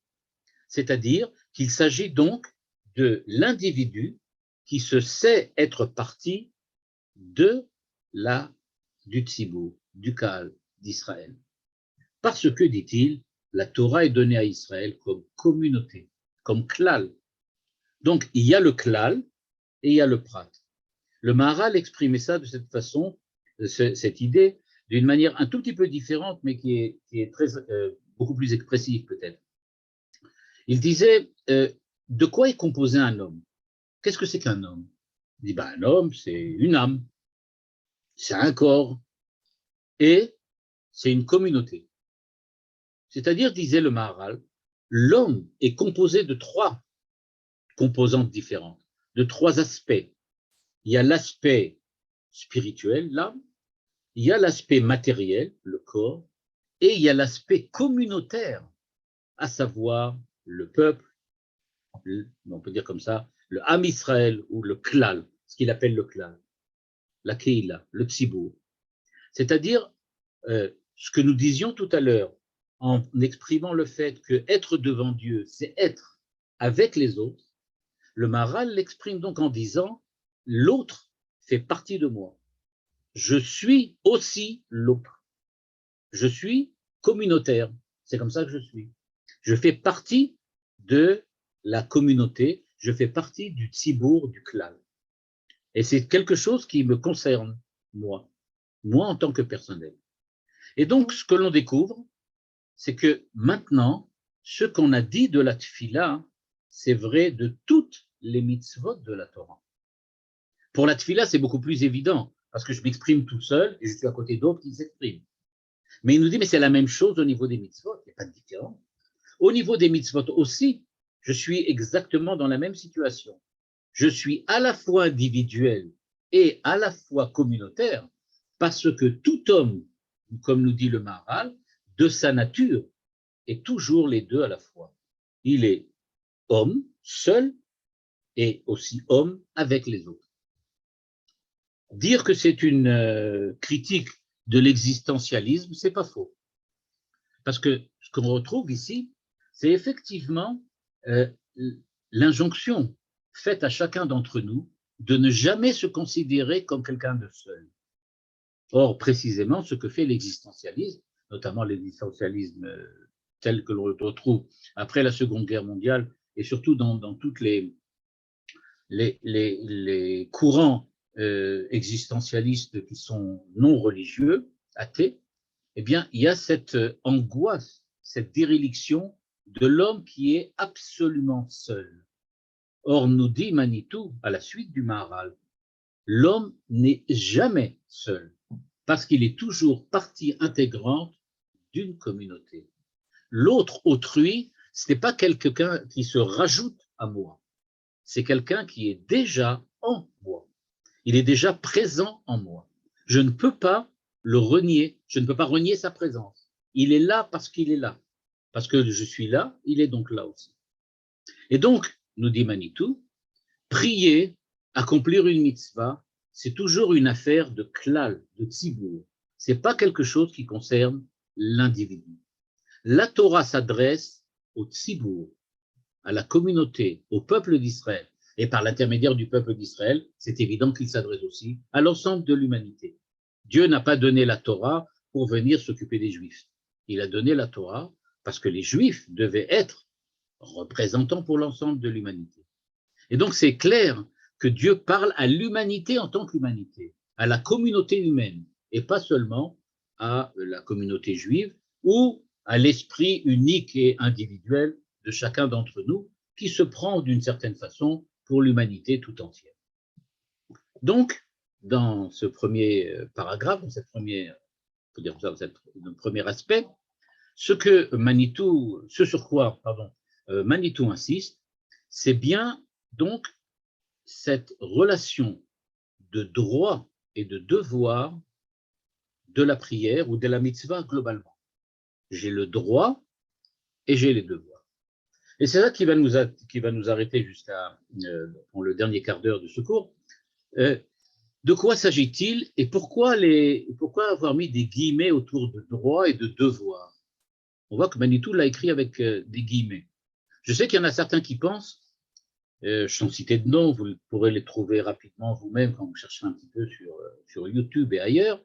C'est-à-dire qu'il s'agit donc de l'individu qui se sait être partie du tzibur, du Kahal d'Israël. Parce que, dit-il, la Torah est donnée à Israël comme communauté, comme klal. Donc, il y a le klal et il y a le prat. Le Maharal exprimait ça de cette façon, cette idée, d'une manière un tout petit peu différente, mais qui est très, beaucoup plus expressive peut-être. Il disait, de quoi est composé un homme? Qu'est-ce que c'est qu'un homme? Il dit, un homme, c'est une âme, c'est un corps, et c'est une communauté. C'est-à-dire, disait le Maharal, l'homme est composé de 3 composantes différentes, de 3 aspects. Il y a l'aspect spirituel, l'âme, il y a l'aspect matériel, le corps, et il y a l'aspect communautaire, à savoir le peuple, on peut dire comme ça, le Ham Israël ou le Klal, ce qu'il appelle le Klal, la Keila, le Tzibur. C'est-à-dire, ce que nous disions tout à l'heure, en exprimant le fait que être devant Dieu, c'est être avec les autres, le Maharal l'exprime donc en disant, l'autre fait partie de moi. Je suis aussi l'autre. Je suis communautaire. C'est comme ça que je suis. Je fais partie de la communauté, je fais partie du tzibur, du klal. Et c'est quelque chose qui me concerne, moi en tant que personnel. Et donc, ce que l'on découvre, c'est que maintenant, ce qu'on a dit de la tfila, c'est vrai de toutes les mitzvot de la Torah. Pour la tfila, c'est beaucoup plus évident, parce que je m'exprime tout seul et je suis à côté d'autres qui s'expriment. Mais il nous dit, mais c'est la même chose au niveau des mitzvot, il n'y a pas de différence. Au niveau des mitzvot aussi, je suis exactement dans la même situation. Je suis à la fois individuel et à la fois communautaire, parce que tout homme, comme nous dit le Maharal, de sa nature, est toujours les deux à la fois. Il est homme seul et aussi homme avec les autres. Dire que c'est une critique de l'existentialisme, c'est pas faux. Parce que ce qu'on retrouve ici, c'est effectivement l'injonction faite à chacun d'entre nous de ne jamais se considérer comme quelqu'un de seul. Or, précisément, ce que fait l'existentialisme, notamment l'existentialisme tels que l'on retrouve après la Seconde Guerre mondiale, et surtout dans toutes les courants existentialistes qui sont non religieux, athées, eh bien, il y a cette angoisse, cette déréliction de l'homme qui est absolument seul. Or, nous dit Manitou, à la suite du Maharal, l'homme n'est jamais seul, parce qu'il est toujours partie intégrante d'une communauté. L'autre, autrui, ce n'est pas quelqu'un qui se rajoute à moi, c'est quelqu'un qui est déjà en moi. Il est déjà présent en moi. Je ne peux pas le renier, je ne peux pas renier sa présence. Il est là parce qu'il est là. Parce que je suis là, il est donc là aussi. Et donc, nous dit Manitou, prier, accomplir une mitzvah, c'est toujours une affaire de klal, de tzibour. Ce n'est pas quelque chose qui concerne l'individu. La Torah s'adresse au tzibour, à la communauté, au peuple d'Israël. Et par l'intermédiaire du peuple d'Israël, c'est évident qu'il s'adresse aussi à l'ensemble de l'humanité. Dieu n'a pas donné la Torah pour venir s'occuper des Juifs. Il a donné la Torah parce que les Juifs devaient être représentants pour l'ensemble de l'humanité. Et donc c'est clair que Dieu parle à l'humanité en tant qu'humanité, à la communauté humaine, et pas seulement à la communauté juive ou à l'esprit unique et individuel de chacun d'entre nous qui se prend d'une certaine façon pour l'humanité tout entière. Donc, dans ce premier paragraphe, dans cette première, faut dire ça, dans ce premier aspect, ce sur quoi Manitou insiste, c'est bien donc cette relation de droit et de devoir de la prière ou de la mitzvah globalement. J'ai le droit et j'ai les devoirs. Et c'est ça qui va nous arrêter jusqu'à pour le dernier quart d'heure de ce cours. De quoi s'agit-il et pourquoi avoir mis des guillemets autour de droit et de devoir? On voit que Manitou l'a écrit avec des guillemets. Je sais qu'il y en a certains qui pensent, sans citer de nom, vous pourrez les trouver rapidement vous-même quand vous cherchez un petit peu sur YouTube et ailleurs.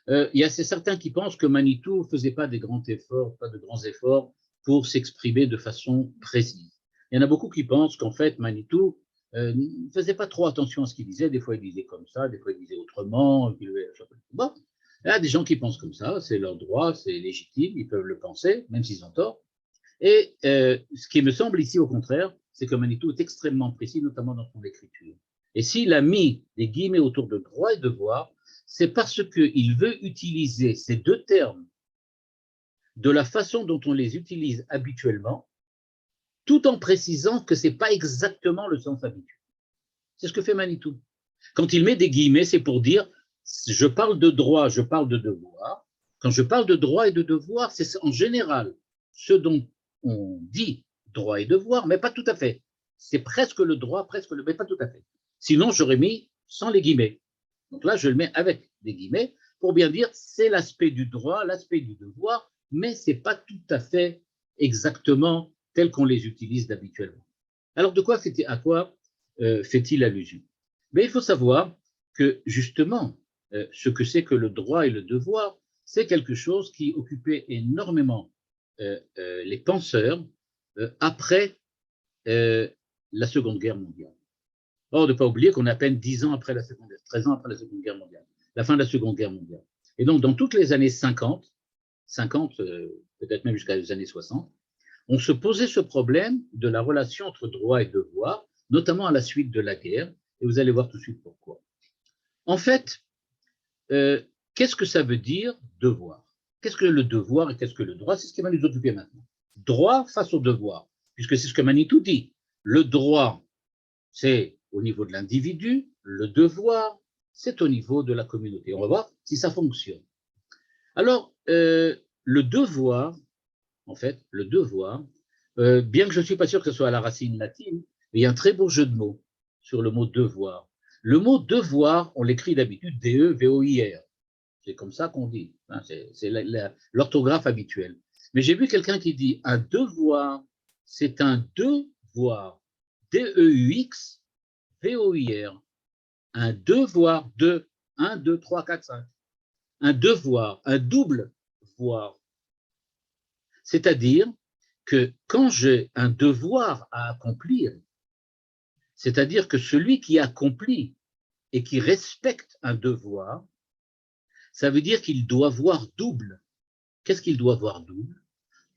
Il y a certains qui pensent que Manitou ne faisait pas de grands efforts pour s'exprimer de façon précise. Il y en a beaucoup qui pensent qu'en fait, Manitou ne faisait pas trop attention à ce qu'il disait. Des fois, il disait comme ça, des fois, il disait autrement. Bon, il y a des gens qui pensent comme ça, c'est leur droit, c'est légitime, ils peuvent le penser, même s'ils ont tort. Et ce qui me semble ici, au contraire, c'est que Manitou est extrêmement précis, notamment dans son écriture. Et s'il a mis des guillemets autour de droit et devoir, c'est parce qu'il veut utiliser ces deux termes de la façon dont on les utilise habituellement, tout en précisant que ce n'est pas exactement le sens habituel. C'est ce que fait Manitou. Quand il met des guillemets, c'est pour dire je parle de droit, je parle de devoir. Quand je parle de droit et de devoir, c'est en général ce dont on dit droit et devoir, mais pas tout à fait. C'est presque le droit, mais pas tout à fait. Sinon, j'aurais mis sans les guillemets. Donc là, je le mets avec des guillemets pour bien dire c'est l'aspect du droit, l'aspect du devoir, mais ce n'est pas tout à fait exactement tel qu'on les utilise d'habituellement. Alors, à quoi fait-il allusion? Mais il faut savoir que justement, ce que c'est que le droit et le devoir, c'est quelque chose qui occupait énormément les penseurs après la Seconde Guerre mondiale. Or, ne pas oublier qu'on est à peine 13 ans après la Seconde Guerre mondiale, la fin de la Seconde Guerre mondiale. Et donc, dans toutes les années 50, peut-être même jusqu'à les années 60, on se posait ce problème de la relation entre droit et devoir, notamment à la suite de la guerre, et vous allez voir tout de suite pourquoi. En fait, qu'est-ce que ça veut dire devoir? Qu'est-ce que le devoir et qu'est-ce que le droit? C'est ce qui va nous occuper maintenant. Droit face au devoir, puisque c'est ce que Manitou dit. Le droit, c'est au niveau de l'individu, le devoir, c'est au niveau de la communauté. On va voir si ça fonctionne. Alors, le devoir, en fait, bien que je ne suis pas sûr que ce soit à la racine latine, mais il y a un très beau jeu de mots sur le mot devoir. Le mot devoir, on l'écrit d'habitude D-E-V-O-I-R. C'est comme ça qu'on dit. Hein, c'est l'orthographe habituelle. Mais j'ai vu quelqu'un qui dit un devoir, c'est un devoir. D-E-U-X, V-O-I-R. Un devoir de 1, 2, 3, 4, 5. Un devoir, un double voir. C'est-à-dire que quand j'ai un devoir à accomplir, c'est-à-dire que celui qui accomplit et qui respecte un devoir, ça veut dire qu'il doit voir double. Qu'est-ce qu'il doit voir double?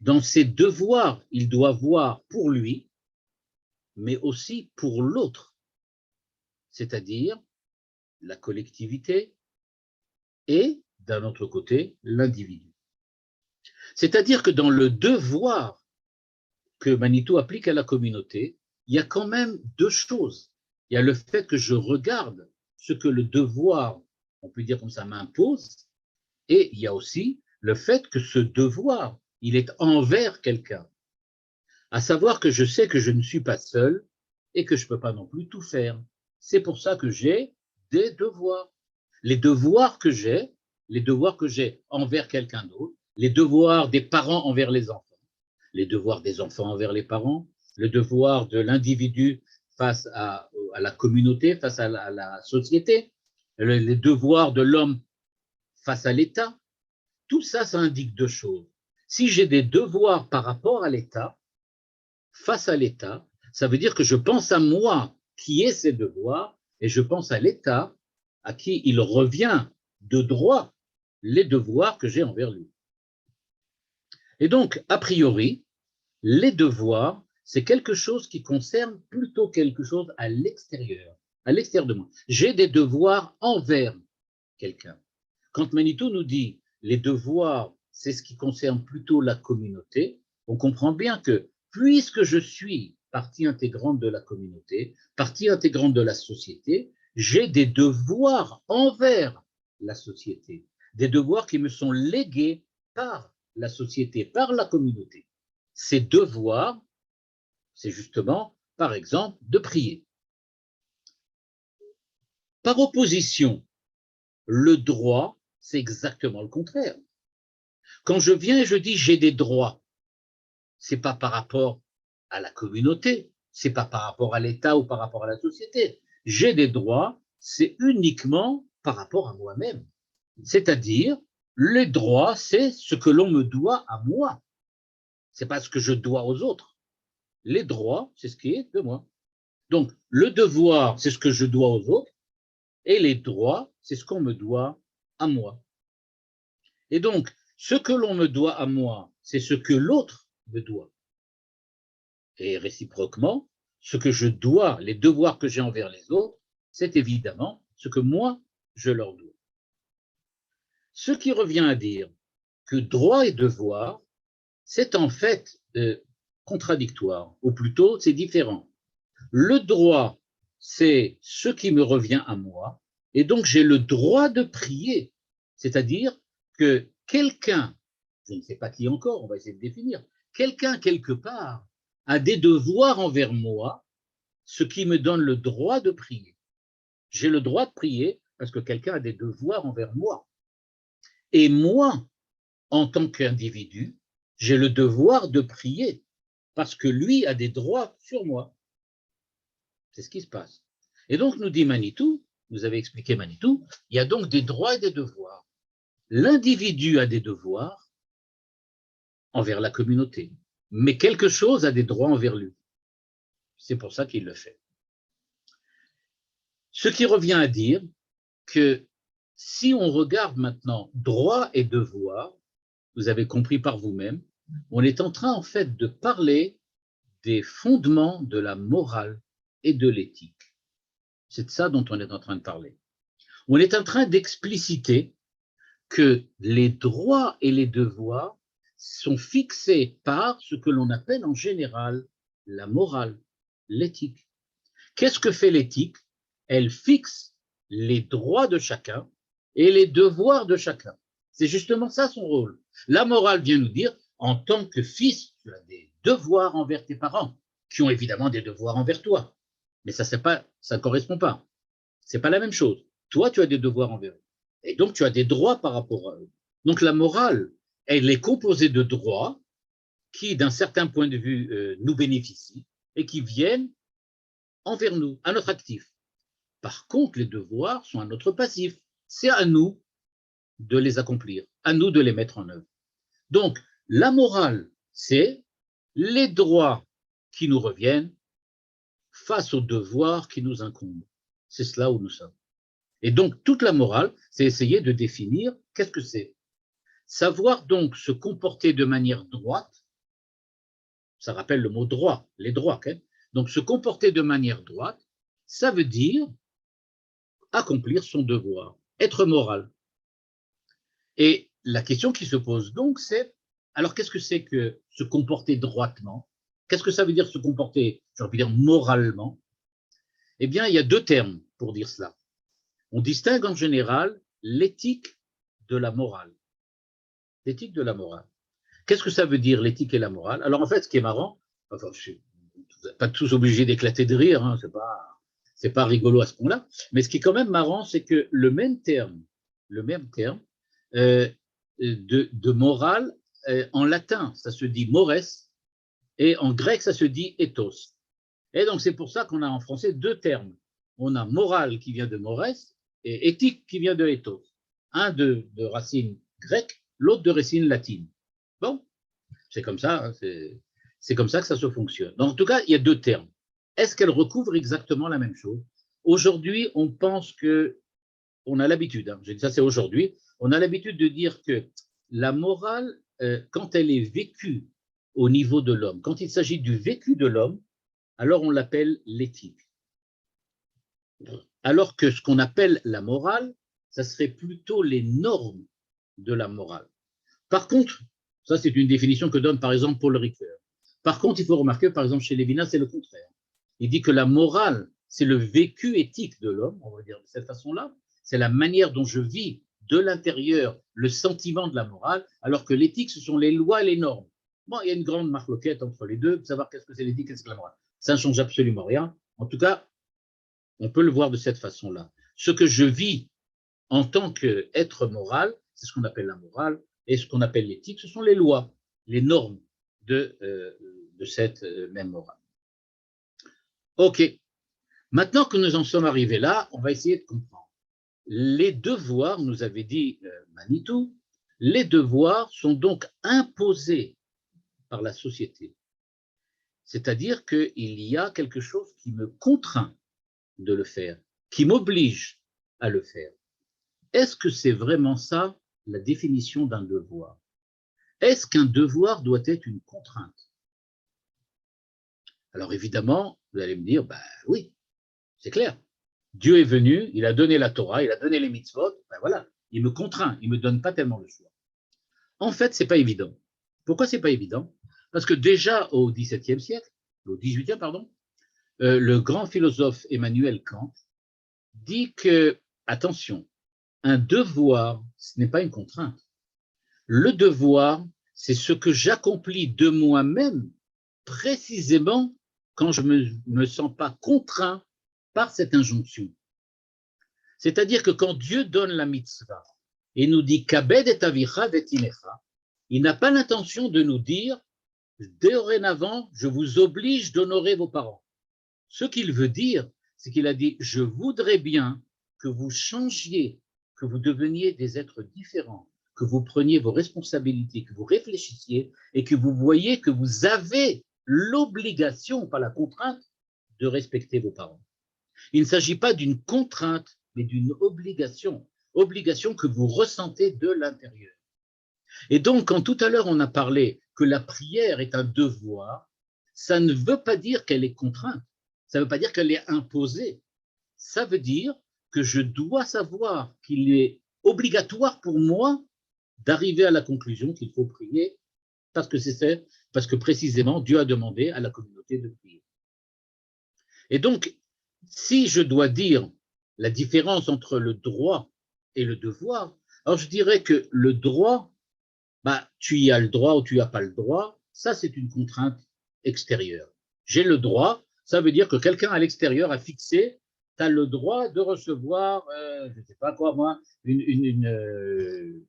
Dans ses devoirs, il doit voir pour lui, mais aussi pour l'autre, c'est-à-dire la collectivité et, d'un autre côté, l'individu. C'est-à-dire que dans le devoir que Manitou applique à la communauté, il y a quand même deux choses. Il y a le fait que je regarde ce que le devoir, on peut dire comme ça, m'impose, et il y a aussi le fait que ce devoir, il est envers quelqu'un. À savoir que je sais que je ne suis pas seul et que je ne peux pas non plus tout faire. C'est pour ça que j'ai des devoirs. Les devoirs que j'ai envers quelqu'un d'autre, les devoirs des parents envers les enfants, les devoirs des enfants envers les parents, le devoir de l'individu face à la communauté, face à la société, les devoirs de l'homme face à l'État. Tout ça, ça indique deux choses. Si j'ai des devoirs par rapport à l'État, face à l'État, ça veut dire que je pense à moi qui ai ces devoirs et je pense à l'État à qui il revient de droit les devoirs que j'ai envers lui. Et donc, a priori, les devoirs, c'est quelque chose qui concerne plutôt quelque chose à l'extérieur de moi. J'ai des devoirs envers quelqu'un. Quand Manitou nous dit les devoirs, c'est ce qui concerne plutôt la communauté, on comprend bien que puisque je suis partie intégrante de la communauté, partie intégrante de la société, j'ai des devoirs envers la société, des devoirs qui me sont légués par la société, par la communauté. Ces devoirs, c'est justement, par exemple, de prier. Par opposition, le droit, c'est exactement le contraire. Quand je viens et je dis j'ai des droits, c'est pas par rapport à la communauté, c'est pas par rapport à l'État ou par rapport à la société. J'ai des droits, c'est uniquement par rapport à moi-même. C'est-à-dire, les droits, c'est ce que l'on me doit à moi. C'est pas ce que je dois aux autres. Les droits, c'est ce qui est de moi. Donc, le devoir, c'est ce que je dois aux autres, et les droits, c'est ce qu'on me doit à moi. Et donc, ce que l'on me doit à moi, c'est ce que l'autre me doit. Et réciproquement, ce que je dois, les devoirs que j'ai envers les autres, c'est évidemment ce que moi, je leur dois. Ce qui revient à dire que droit et devoir, c'est en fait contradictoire, ou plutôt c'est différent. Le droit, c'est ce qui me revient à moi, et donc j'ai le droit de prier, c'est-à-dire que quelqu'un, je ne sais pas qui encore, on va essayer de définir, quelqu'un quelque part a des devoirs envers moi, ce qui me donne le droit de prier. J'ai le droit de prier parce que quelqu'un a des devoirs envers moi. Et moi, en tant qu'individu, j'ai le devoir de prier parce que lui a des droits sur moi. C'est ce qui se passe. Et donc, nous dit Manitou, vous avez expliqué Manitou, il y a donc des droits et des devoirs. L'individu a des devoirs envers la communauté, mais quelque chose a des droits envers lui. C'est pour ça qu'il le fait. Ce qui revient à dire que si on regarde maintenant droit et devoir, vous avez compris par vous-même, on est en train en fait de parler des fondements de la morale et de l'éthique. C'est de ça dont on est en train de parler. On est en train d'expliciter que les droits et les devoirs sont fixés par ce que l'on appelle en général la morale, l'éthique. Qu'est-ce que fait l'éthique? Elle fixe les droits de chacun et les devoirs de chacun. C'est justement ça son rôle. La morale vient nous dire, en tant que fils, tu as des devoirs envers tes parents, qui ont évidemment des devoirs envers toi. Mais ça ne correspond pas. C'est pas la même chose. Toi, tu as des devoirs envers eux. Et donc, tu as des droits par rapport à eux. Donc, la morale, elle est composée de droits qui, d'un certain point de vue, nous bénéficient et qui viennent envers nous, à notre actif. Par contre, les devoirs sont à notre passif. C'est à nous de les accomplir, à nous de les mettre en œuvre. Donc, la morale c'est les droits qui nous reviennent face aux devoirs qui nous incombent. C'est cela où nous sommes. Et donc, toute la morale, c'est essayer de définir qu'est-ce que c'est. Savoir donc se comporter de manière droite, ça rappelle le mot droit, les droits. Okay? Donc, se comporter de manière droite, ça veut dire accomplir son devoir, être moral. Et la question qui se pose donc, c'est, alors qu'est-ce que c'est que se comporter droitement? Qu'est-ce que ça veut dire se comporter, j'ai envie de dire, moralement? Eh bien, il y a deux termes pour dire cela. On distingue en général l'éthique de la morale. L'éthique de la morale. Qu'est-ce que ça veut dire, l'éthique et la morale? Alors, en fait, ce qui est marrant, enfin, je ne suis pas tous obligés d'éclater de rire, hein, c'est pas rigolo à ce point-là, mais ce qui est quand même marrant, c'est que le même terme de morale, en latin, ça se dit mores, et en grec, ça se dit ethos. Et donc, c'est pour ça qu'on a en français deux termes. On a morale qui vient de mores et éthique qui vient de ethos. Un de racine grecque, l'autre de racine latine. Bon, c'est comme ça, hein, c'est comme ça que ça se fonctionne. Donc, en tout cas, il y a deux termes. Est-ce qu'elles recouvrent exactement la même chose? Aujourd'hui, on pense que, on a l'habitude, hein, ça c'est aujourd'hui, on a l'habitude de dire que la morale, quand elle est vécue au niveau de l'homme, quand il s'agit du vécu de l'homme, alors on l'appelle l'éthique. Alors que ce qu'on appelle la morale, ça serait plutôt les normes de la morale. Par contre, ça c'est une définition que donne par exemple Paul Ricoeur. Par contre, il faut remarquer, par exemple, chez Lévinas, c'est le contraire. Il dit que la morale, c'est le vécu éthique de l'homme, on va dire de cette façon-là, c'est la manière dont je vis de l'intérieur le sentiment de la morale, alors que l'éthique, ce sont les lois et les normes. Bon, il y a une grande marloquette entre les deux, pour savoir qu'est-ce que c'est l'éthique et qu'est-ce que la morale. Ça ne change absolument rien. En tout cas, on peut le voir de cette façon-là. Ce que je vis en tant qu'être moral, c'est ce qu'on appelle la morale, et ce qu'on appelle l'éthique, ce sont les lois, les normes de cette même morale. OK. Maintenant que nous en sommes arrivés là, on va essayer de comprendre. Les devoirs, nous avait dit Manitou, les devoirs sont donc imposés par la société. C'est-à-dire qu'il y a quelque chose qui me contraint de le faire, qui m'oblige à le faire. Est-ce que c'est vraiment ça, la définition d'un devoir? Est-ce qu'un devoir doit être une contrainte? Alors évidemment, vous allez me dire, ben oui, c'est clair. Dieu est venu, il a donné la Torah, il a donné les mitzvot, ben voilà, il me contraint, il ne me donne pas tellement le choix. En fait, ce n'est pas évident. Pourquoi ce n'est pas évident? Parce que déjà au XVIIe siècle, au XVIIIe, pardon, le grand philosophe Emmanuel Kant dit que, attention, un devoir, ce n'est pas une contrainte. Le devoir, c'est ce que j'accomplis de moi-même précisément quand je ne me sens pas contraint par cette injonction. C'est-à-dire que quand Dieu donne la mitzvah et nous dit Kabed et avicha vetimecha, il n'a pas l'intention de nous dire dorénavant, je vous oblige d'honorer vos parents. Ce qu'il veut dire, c'est qu'il a dit je voudrais bien que vous changiez, que vous deveniez des êtres différents, que vous preniez vos responsabilités, que vous réfléchissiez et que vous voyiez que vous avez l'obligation, pas la contrainte, de respecter vos parents. Il ne s'agit pas d'une contrainte, mais d'une obligation, obligation que vous ressentez de l'intérieur. Et donc, quand tout à l'heure on a parlé que la prière est un devoir, ça ne veut pas dire qu'elle est contrainte, ça ne veut pas dire qu'elle est imposée, ça veut dire que je dois savoir qu'il est obligatoire pour moi d'arriver à la conclusion qu'il faut prier parce que précisément Dieu a demandé à la communauté de prier. Et donc, si je dois dire la différence entre le droit et le devoir, alors je dirais que le droit, bah, tu y as le droit ou tu n'y as pas le droit, ça c'est une contrainte extérieure. J'ai le droit, ça veut dire que quelqu'un à l'extérieur a fixé, tu as le droit de recevoir, je ne sais pas quoi moi, le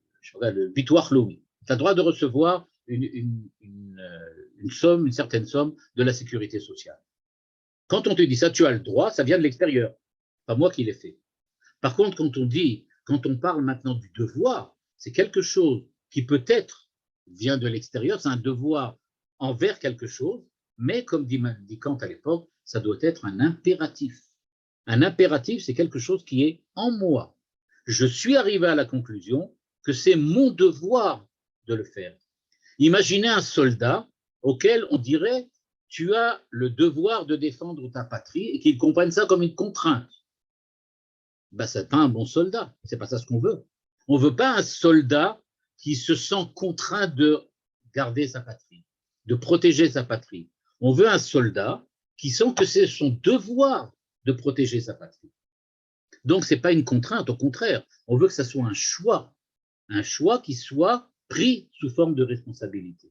bitoire Louis. Tu as le droit de recevoir une somme, une certaine somme de la sécurité sociale. Quand on te dit ça, tu as le droit, ça vient de l'extérieur, pas moi qui l'ai fait. Par contre, quand on parle maintenant du devoir, c'est quelque chose qui peut-être vient de l'extérieur, c'est un devoir envers quelque chose, mais comme dit Kant à l'époque, ça doit être un impératif. Un impératif, c'est quelque chose qui est en moi. Je suis arrivé à la conclusion que c'est mon devoir de le faire. Imaginez un soldat auquel on dirait « tu as le devoir de défendre ta patrie » et qu'il comprenne ça comme une contrainte. Ben, c'est pas un bon soldat, c'est pas ça ce qu'on veut. On veut pas un soldat qui se sent contraint de garder sa patrie, de protéger sa patrie. On veut un soldat qui sent que c'est son devoir de protéger sa patrie. Donc, ce n'est pas une contrainte, au contraire, on veut que ça soit un choix qui soit pris sous forme de responsabilité.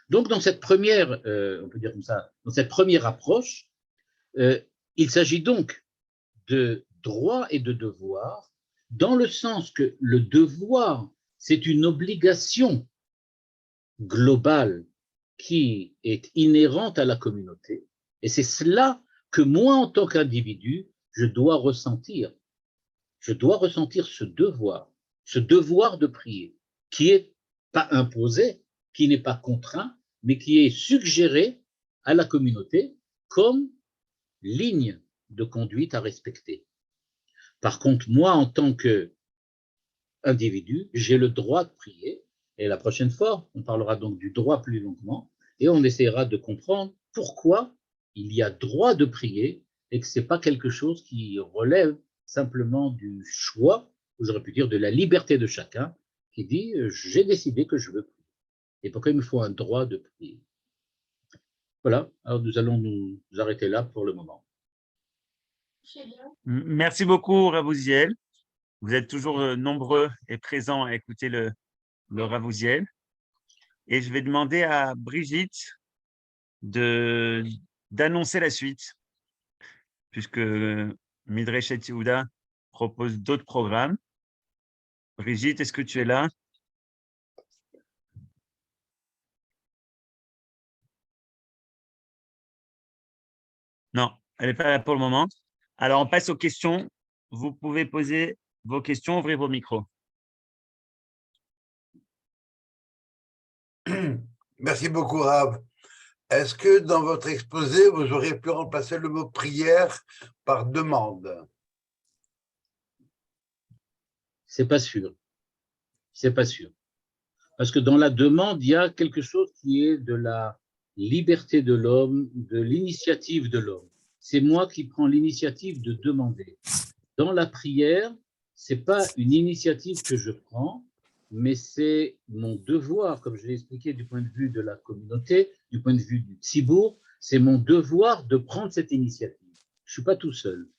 Donc, dans cette première, on peut dire comme ça, dans cette première approche, il s'agit donc de droit et de devoir, dans le sens que le devoir, c'est une obligation globale qui est inhérente à la communauté, et c'est cela que moi, en tant qu'individu, je dois ressentir. Je dois ressentir ce devoir de prier, qui n'est pas imposé, qui n'est pas contraint, mais qui est suggéré à la communauté comme ligne de conduite à respecter. Par contre, moi, en tant qu'individu, j'ai le droit de prier, et la prochaine fois, on parlera donc du droit plus longuement, et on essaiera de comprendre pourquoi il y a droit de prier et que ce n'est pas quelque chose qui relève simplement du choix, ou j'aurais pu dire de la liberté de chacun, qui dit « j'ai décidé que je veux prier ». Et pourquoi il me faut un droit de prier? Voilà, alors nous allons nous arrêter là pour le moment. Merci beaucoup, Ravouziel. Vous êtes toujours nombreux et présents à écouter le Ravouziel. Et je vais demander à Brigitte d'annoncer la suite, puisque Midreshet Yehuda propose d'autres programmes. Brigitte, est-ce que tu es là? Non, elle n'est pas là pour le moment. Alors, on passe aux questions. Vous pouvez poser vos questions, ouvrez vos micros. Merci beaucoup, Rav. Est-ce que dans votre exposé, vous auriez pu remplacer le mot prière par demande? C'est pas sûr. C'est pas sûr. Parce que dans la demande, il y a quelque chose qui est de la liberté de l'homme, de l'initiative de l'homme. C'est moi qui prends l'initiative de demander. Dans la prière, c'est pas une initiative que je prends, mais c'est mon devoir, comme je l'ai expliqué du point de vue de la communauté, du point de vue du tzibour, c'est mon devoir de prendre cette initiative. Je suis pas tout seul.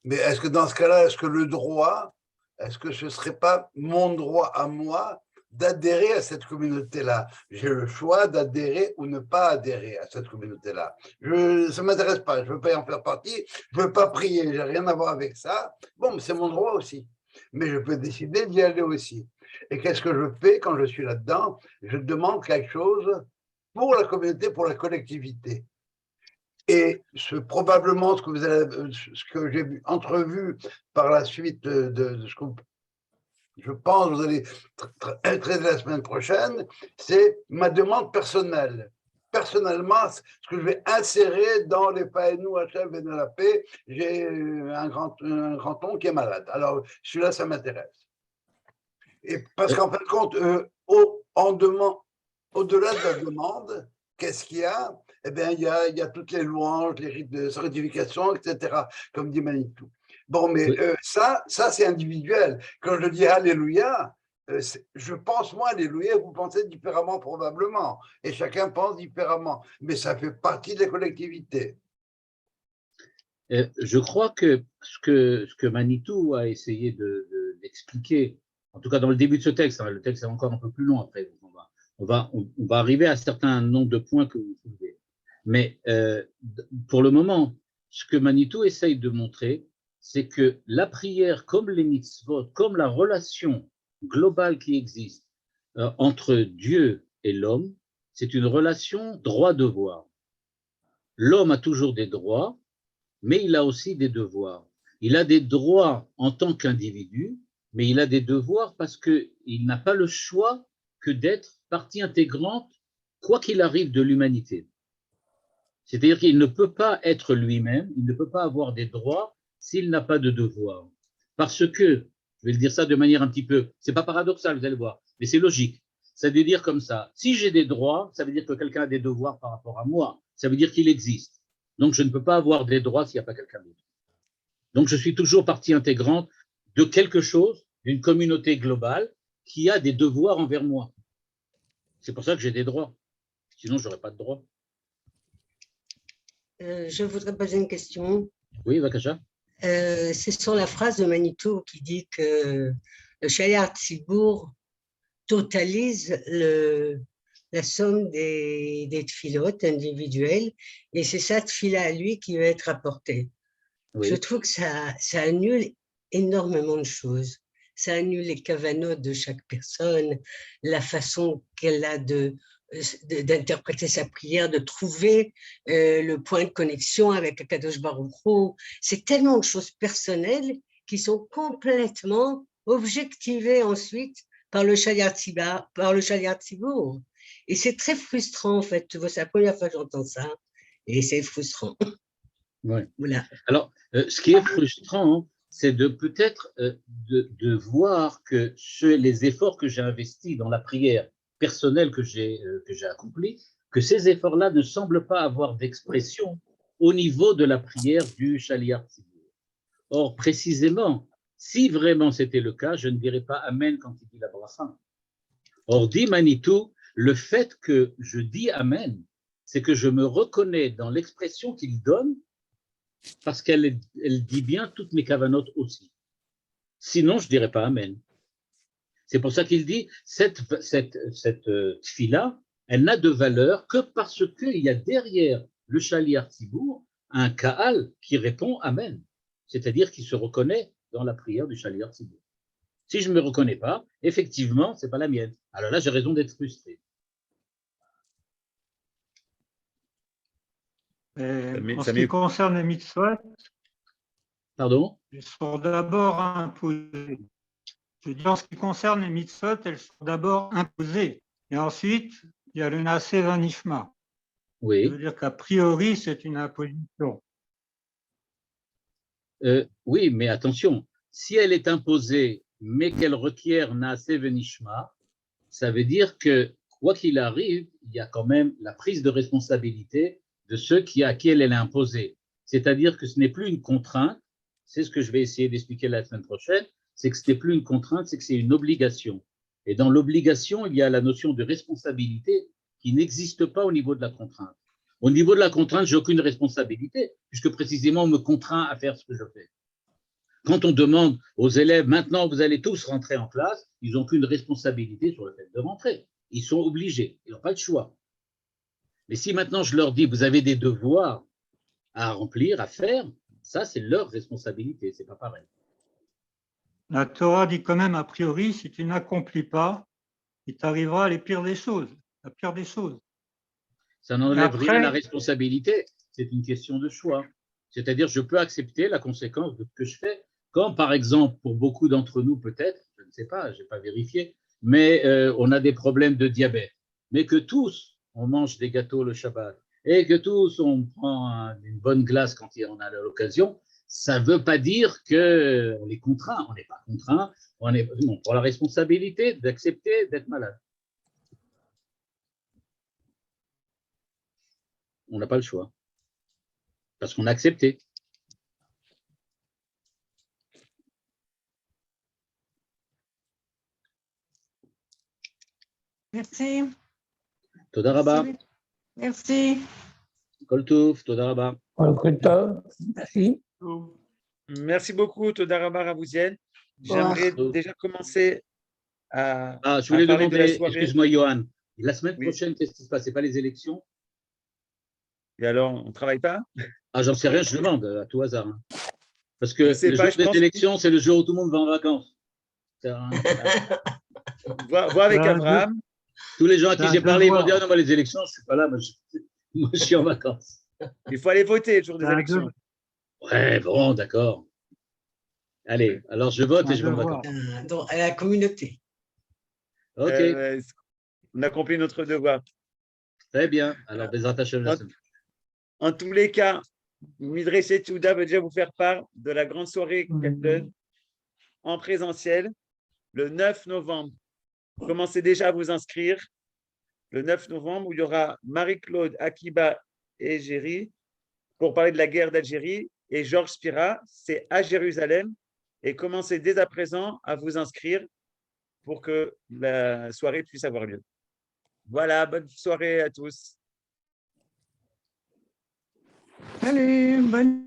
Mais est-ce que dans ce cas-là, est-ce que le droit, est-ce que ce ne serait pas mon droit à moi d'adhérer à cette communauté-là? J'ai le choix d'adhérer ou ne pas adhérer à cette communauté-là. Ça ne m'intéresse pas, je ne veux pas y en faire partie, je ne veux pas prier, je n'ai rien à voir avec ça. Bon, c'est mon droit aussi. Mais je peux décider d'y aller aussi. Et qu'est-ce que je fais quand je suis là-dedans? Je demande quelque chose pour la communauté, pour la collectivité. Et probablement, ce que j'ai entrevu par la suite de ce que je pense que vous allez traiter la semaine prochaine, c'est ma demande personnelle. Personnellement, ce que je vais insérer dans les Paenu Hachem et de la paix, j'ai un grand-oncle qui est malade. Alors, celui-là, ça m'intéresse. Et parce qu'en fin de compte, au-delà de la demande, qu'est-ce qu'il y a? Eh bien, il y a toutes les louanges, les rites de sanctification, etc., comme dit Manitou. Bon, mais oui. Ça c'est individuel. Quand je dis Alléluia, je pense moi Alléluia, vous pensez différemment probablement, et chacun pense différemment, mais ça fait partie de la collectivité. Je crois que ce que Manitou a essayé d'expliquer, en tout cas dans le début de ce texte, hein, le texte est encore un peu plus long après, on va arriver à un certain nombre de points que vous soulevez. Mais pour le moment, ce que Manitou essaye de montrer, c'est que la prière, comme les mitzvot, comme la relation globale qui existe entre Dieu et l'homme, c'est une relation droit-devoir. L'homme a toujours des droits, mais il a aussi des devoirs. Il a des droits en tant qu'individu, mais il a des devoirs parce qu'il n'a pas le choix que d'être partie intégrante quoi qu'il arrive de l'humanité. C'est-à-dire qu'il ne peut pas être lui-même, il ne peut pas avoir des droits s'il n'a pas de devoirs. Parce que, je vais le dire ça de manière un petit peu, c'est pas paradoxal, vous allez voir, mais c'est logique. Ça veut dire comme ça, si j'ai des droits, ça veut dire que quelqu'un a des devoirs par rapport à moi. Ça veut dire qu'il existe. Donc, je ne peux pas avoir des droits s'il n'y a pas quelqu'un d'autre. Donc, je suis toujours partie intégrante de quelque chose, d'une communauté globale qui a des devoirs envers moi. C'est pour ça que j'ai des droits. Sinon, je n'aurais pas de droits. Je voudrais poser une question. Oui, Vakasha. C'est sur la phrase de Manitou qui dit que le Shaliach Tzibour totalise la somme des tfilotes individuelles et c'est sa tfila à lui qui va être apportée. Oui. Je trouve que ça annule énormément de choses. Ça annule les cavanotes de chaque personne, la façon qu'elle a d'interpréter sa prière, de trouver le point de connexion avec Akadosh Baruch Hu. C'est tellement de choses personnelles qui sont complètement objectivées ensuite par le Shaliach Tzibour. Et c'est très frustrant, en fait. C'est la première fois que j'entends ça. Et c'est frustrant. Oui. Voilà. Alors, ce qui est frustrant, c'est de peut-être de voir que les efforts que j'ai investis dans la prière personnelle que j'ai accomplie, que ces efforts-là ne semblent pas avoir d'expression au niveau de la prière du Shaliach Tzibour. Or, précisément, si vraiment c'était le cas, je ne dirais pas Amen quand il dit la bracha. Or, dit Manitou, le fait que je dis Amen, c'est que je me reconnais dans l'expression qu'il donne parce qu'elle dit bien toutes mes kavanotes aussi. Sinon, je ne dirais pas Amen. C'est pour ça qu'il dit, cette tfila, elle n'a de valeur que parce qu'il y a derrière le Shaliach Tzibour un Kaal qui répond Amen, c'est-à-dire qui se reconnaît dans la prière du Shaliach Tzibour. Si je ne me reconnais pas, effectivement, ce n'est pas la mienne. Alors là, j'ai raison d'être frustré. En ce qui concerne les mitzvot, Pardon? elles sont d'abord imposées. Je dis en ce qui concerne les mitzvot, elles sont d'abord imposées. Et ensuite, il y a le Naaseh Vanishma. Oui. Ça veut dire qu'a priori, c'est une imposition. Oui, mais attention, si elle est imposée, mais qu'elle requiert Naaseh Venishma, ça veut dire que, quoi qu'il arrive, il y a quand même la prise de responsabilité de ceux à qui elle est imposée. C'est-à-dire que ce n'est plus une contrainte, c'est ce que je vais essayer d'expliquer la semaine prochaine, c'est que ce n'est plus une contrainte, c'est que c'est une obligation. Et dans l'obligation, il y a la notion de responsabilité qui n'existe pas au niveau de la contrainte. Au niveau de la contrainte, j'ai aucune responsabilité, puisque précisément on me contraint à faire ce que je fais. Quand on demande aux élèves, maintenant vous allez tous rentrer en classe, ils n'ont qu'une responsabilité sur le fait de rentrer. Ils sont obligés, ils n'ont pas le choix. Mais si maintenant je leur dis, vous avez des devoirs à remplir, à faire, ça c'est leur responsabilité, c'est pas pareil. La Torah dit quand même, a priori, si tu n'accomplis pas, il t'arrivera les pires des choses, la pire des choses. Ça n'enlève rien à la responsabilité, c'est une question de choix. C'est-à-dire, je peux accepter la conséquence de ce que je fais. Quand, par exemple, pour beaucoup d'entre nous, peut-être, je ne sais pas, je n'ai pas vérifié, mais on a des problèmes de diabète, mais que tous, on mange des gâteaux le Shabbat, et que tous, on prend une bonne glace quand on a l'occasion, ça ne veut pas dire qu'on est contraint. On n'est pas contraint, on prend la responsabilité d'accepter d'être malade. On n'a pas le choix. Parce qu'on a accepté. Merci. Toda Rabba. Merci. Kol Tov, Toda Rabba. Merci. Merci beaucoup, Toda Rabba Ravouziel. J'aimerais déjà commencer à. Je voulais parler demander, de la soirée. excuse-moi, Johan, la semaine prochaine, qu'est-ce qui se passe? C'est pas les élections? Et alors, on ne travaille pas? J'en sais rien, je demande à tout hasard. Hein. Parce que le jour des élections, c'est le jour où tout le monde va en vacances. Vois avec Abraham. Tous les gens à qui j'ai parlé, ils m'ont dit non, moi, les élections, je ne suis pas là, moi, je suis en vacances. Il faut aller voter le jour des élections. Ouais, bon, d'accord. Allez, alors je vote et je vais en vacances. Donc, à la communauté. Ok. On a accompli notre devoir. Très bien. Alors, Bezrat Hashem, la semaine. En tous les cas, Midreshet Yehuda veut déjà vous faire part de la grande soirée qu'elle donne en présentiel le 9 novembre. Commencez déjà à vous inscrire. Le 9 novembre, où il y aura Marie-Claude, Akiba et Géry pour parler de la guerre d'Algérie. Et Georges Spira, c'est à Jérusalem. Et commencez dès à présent à vous inscrire pour que la soirée puisse avoir lieu. Voilà, bonne soirée à tous. Salut, bonne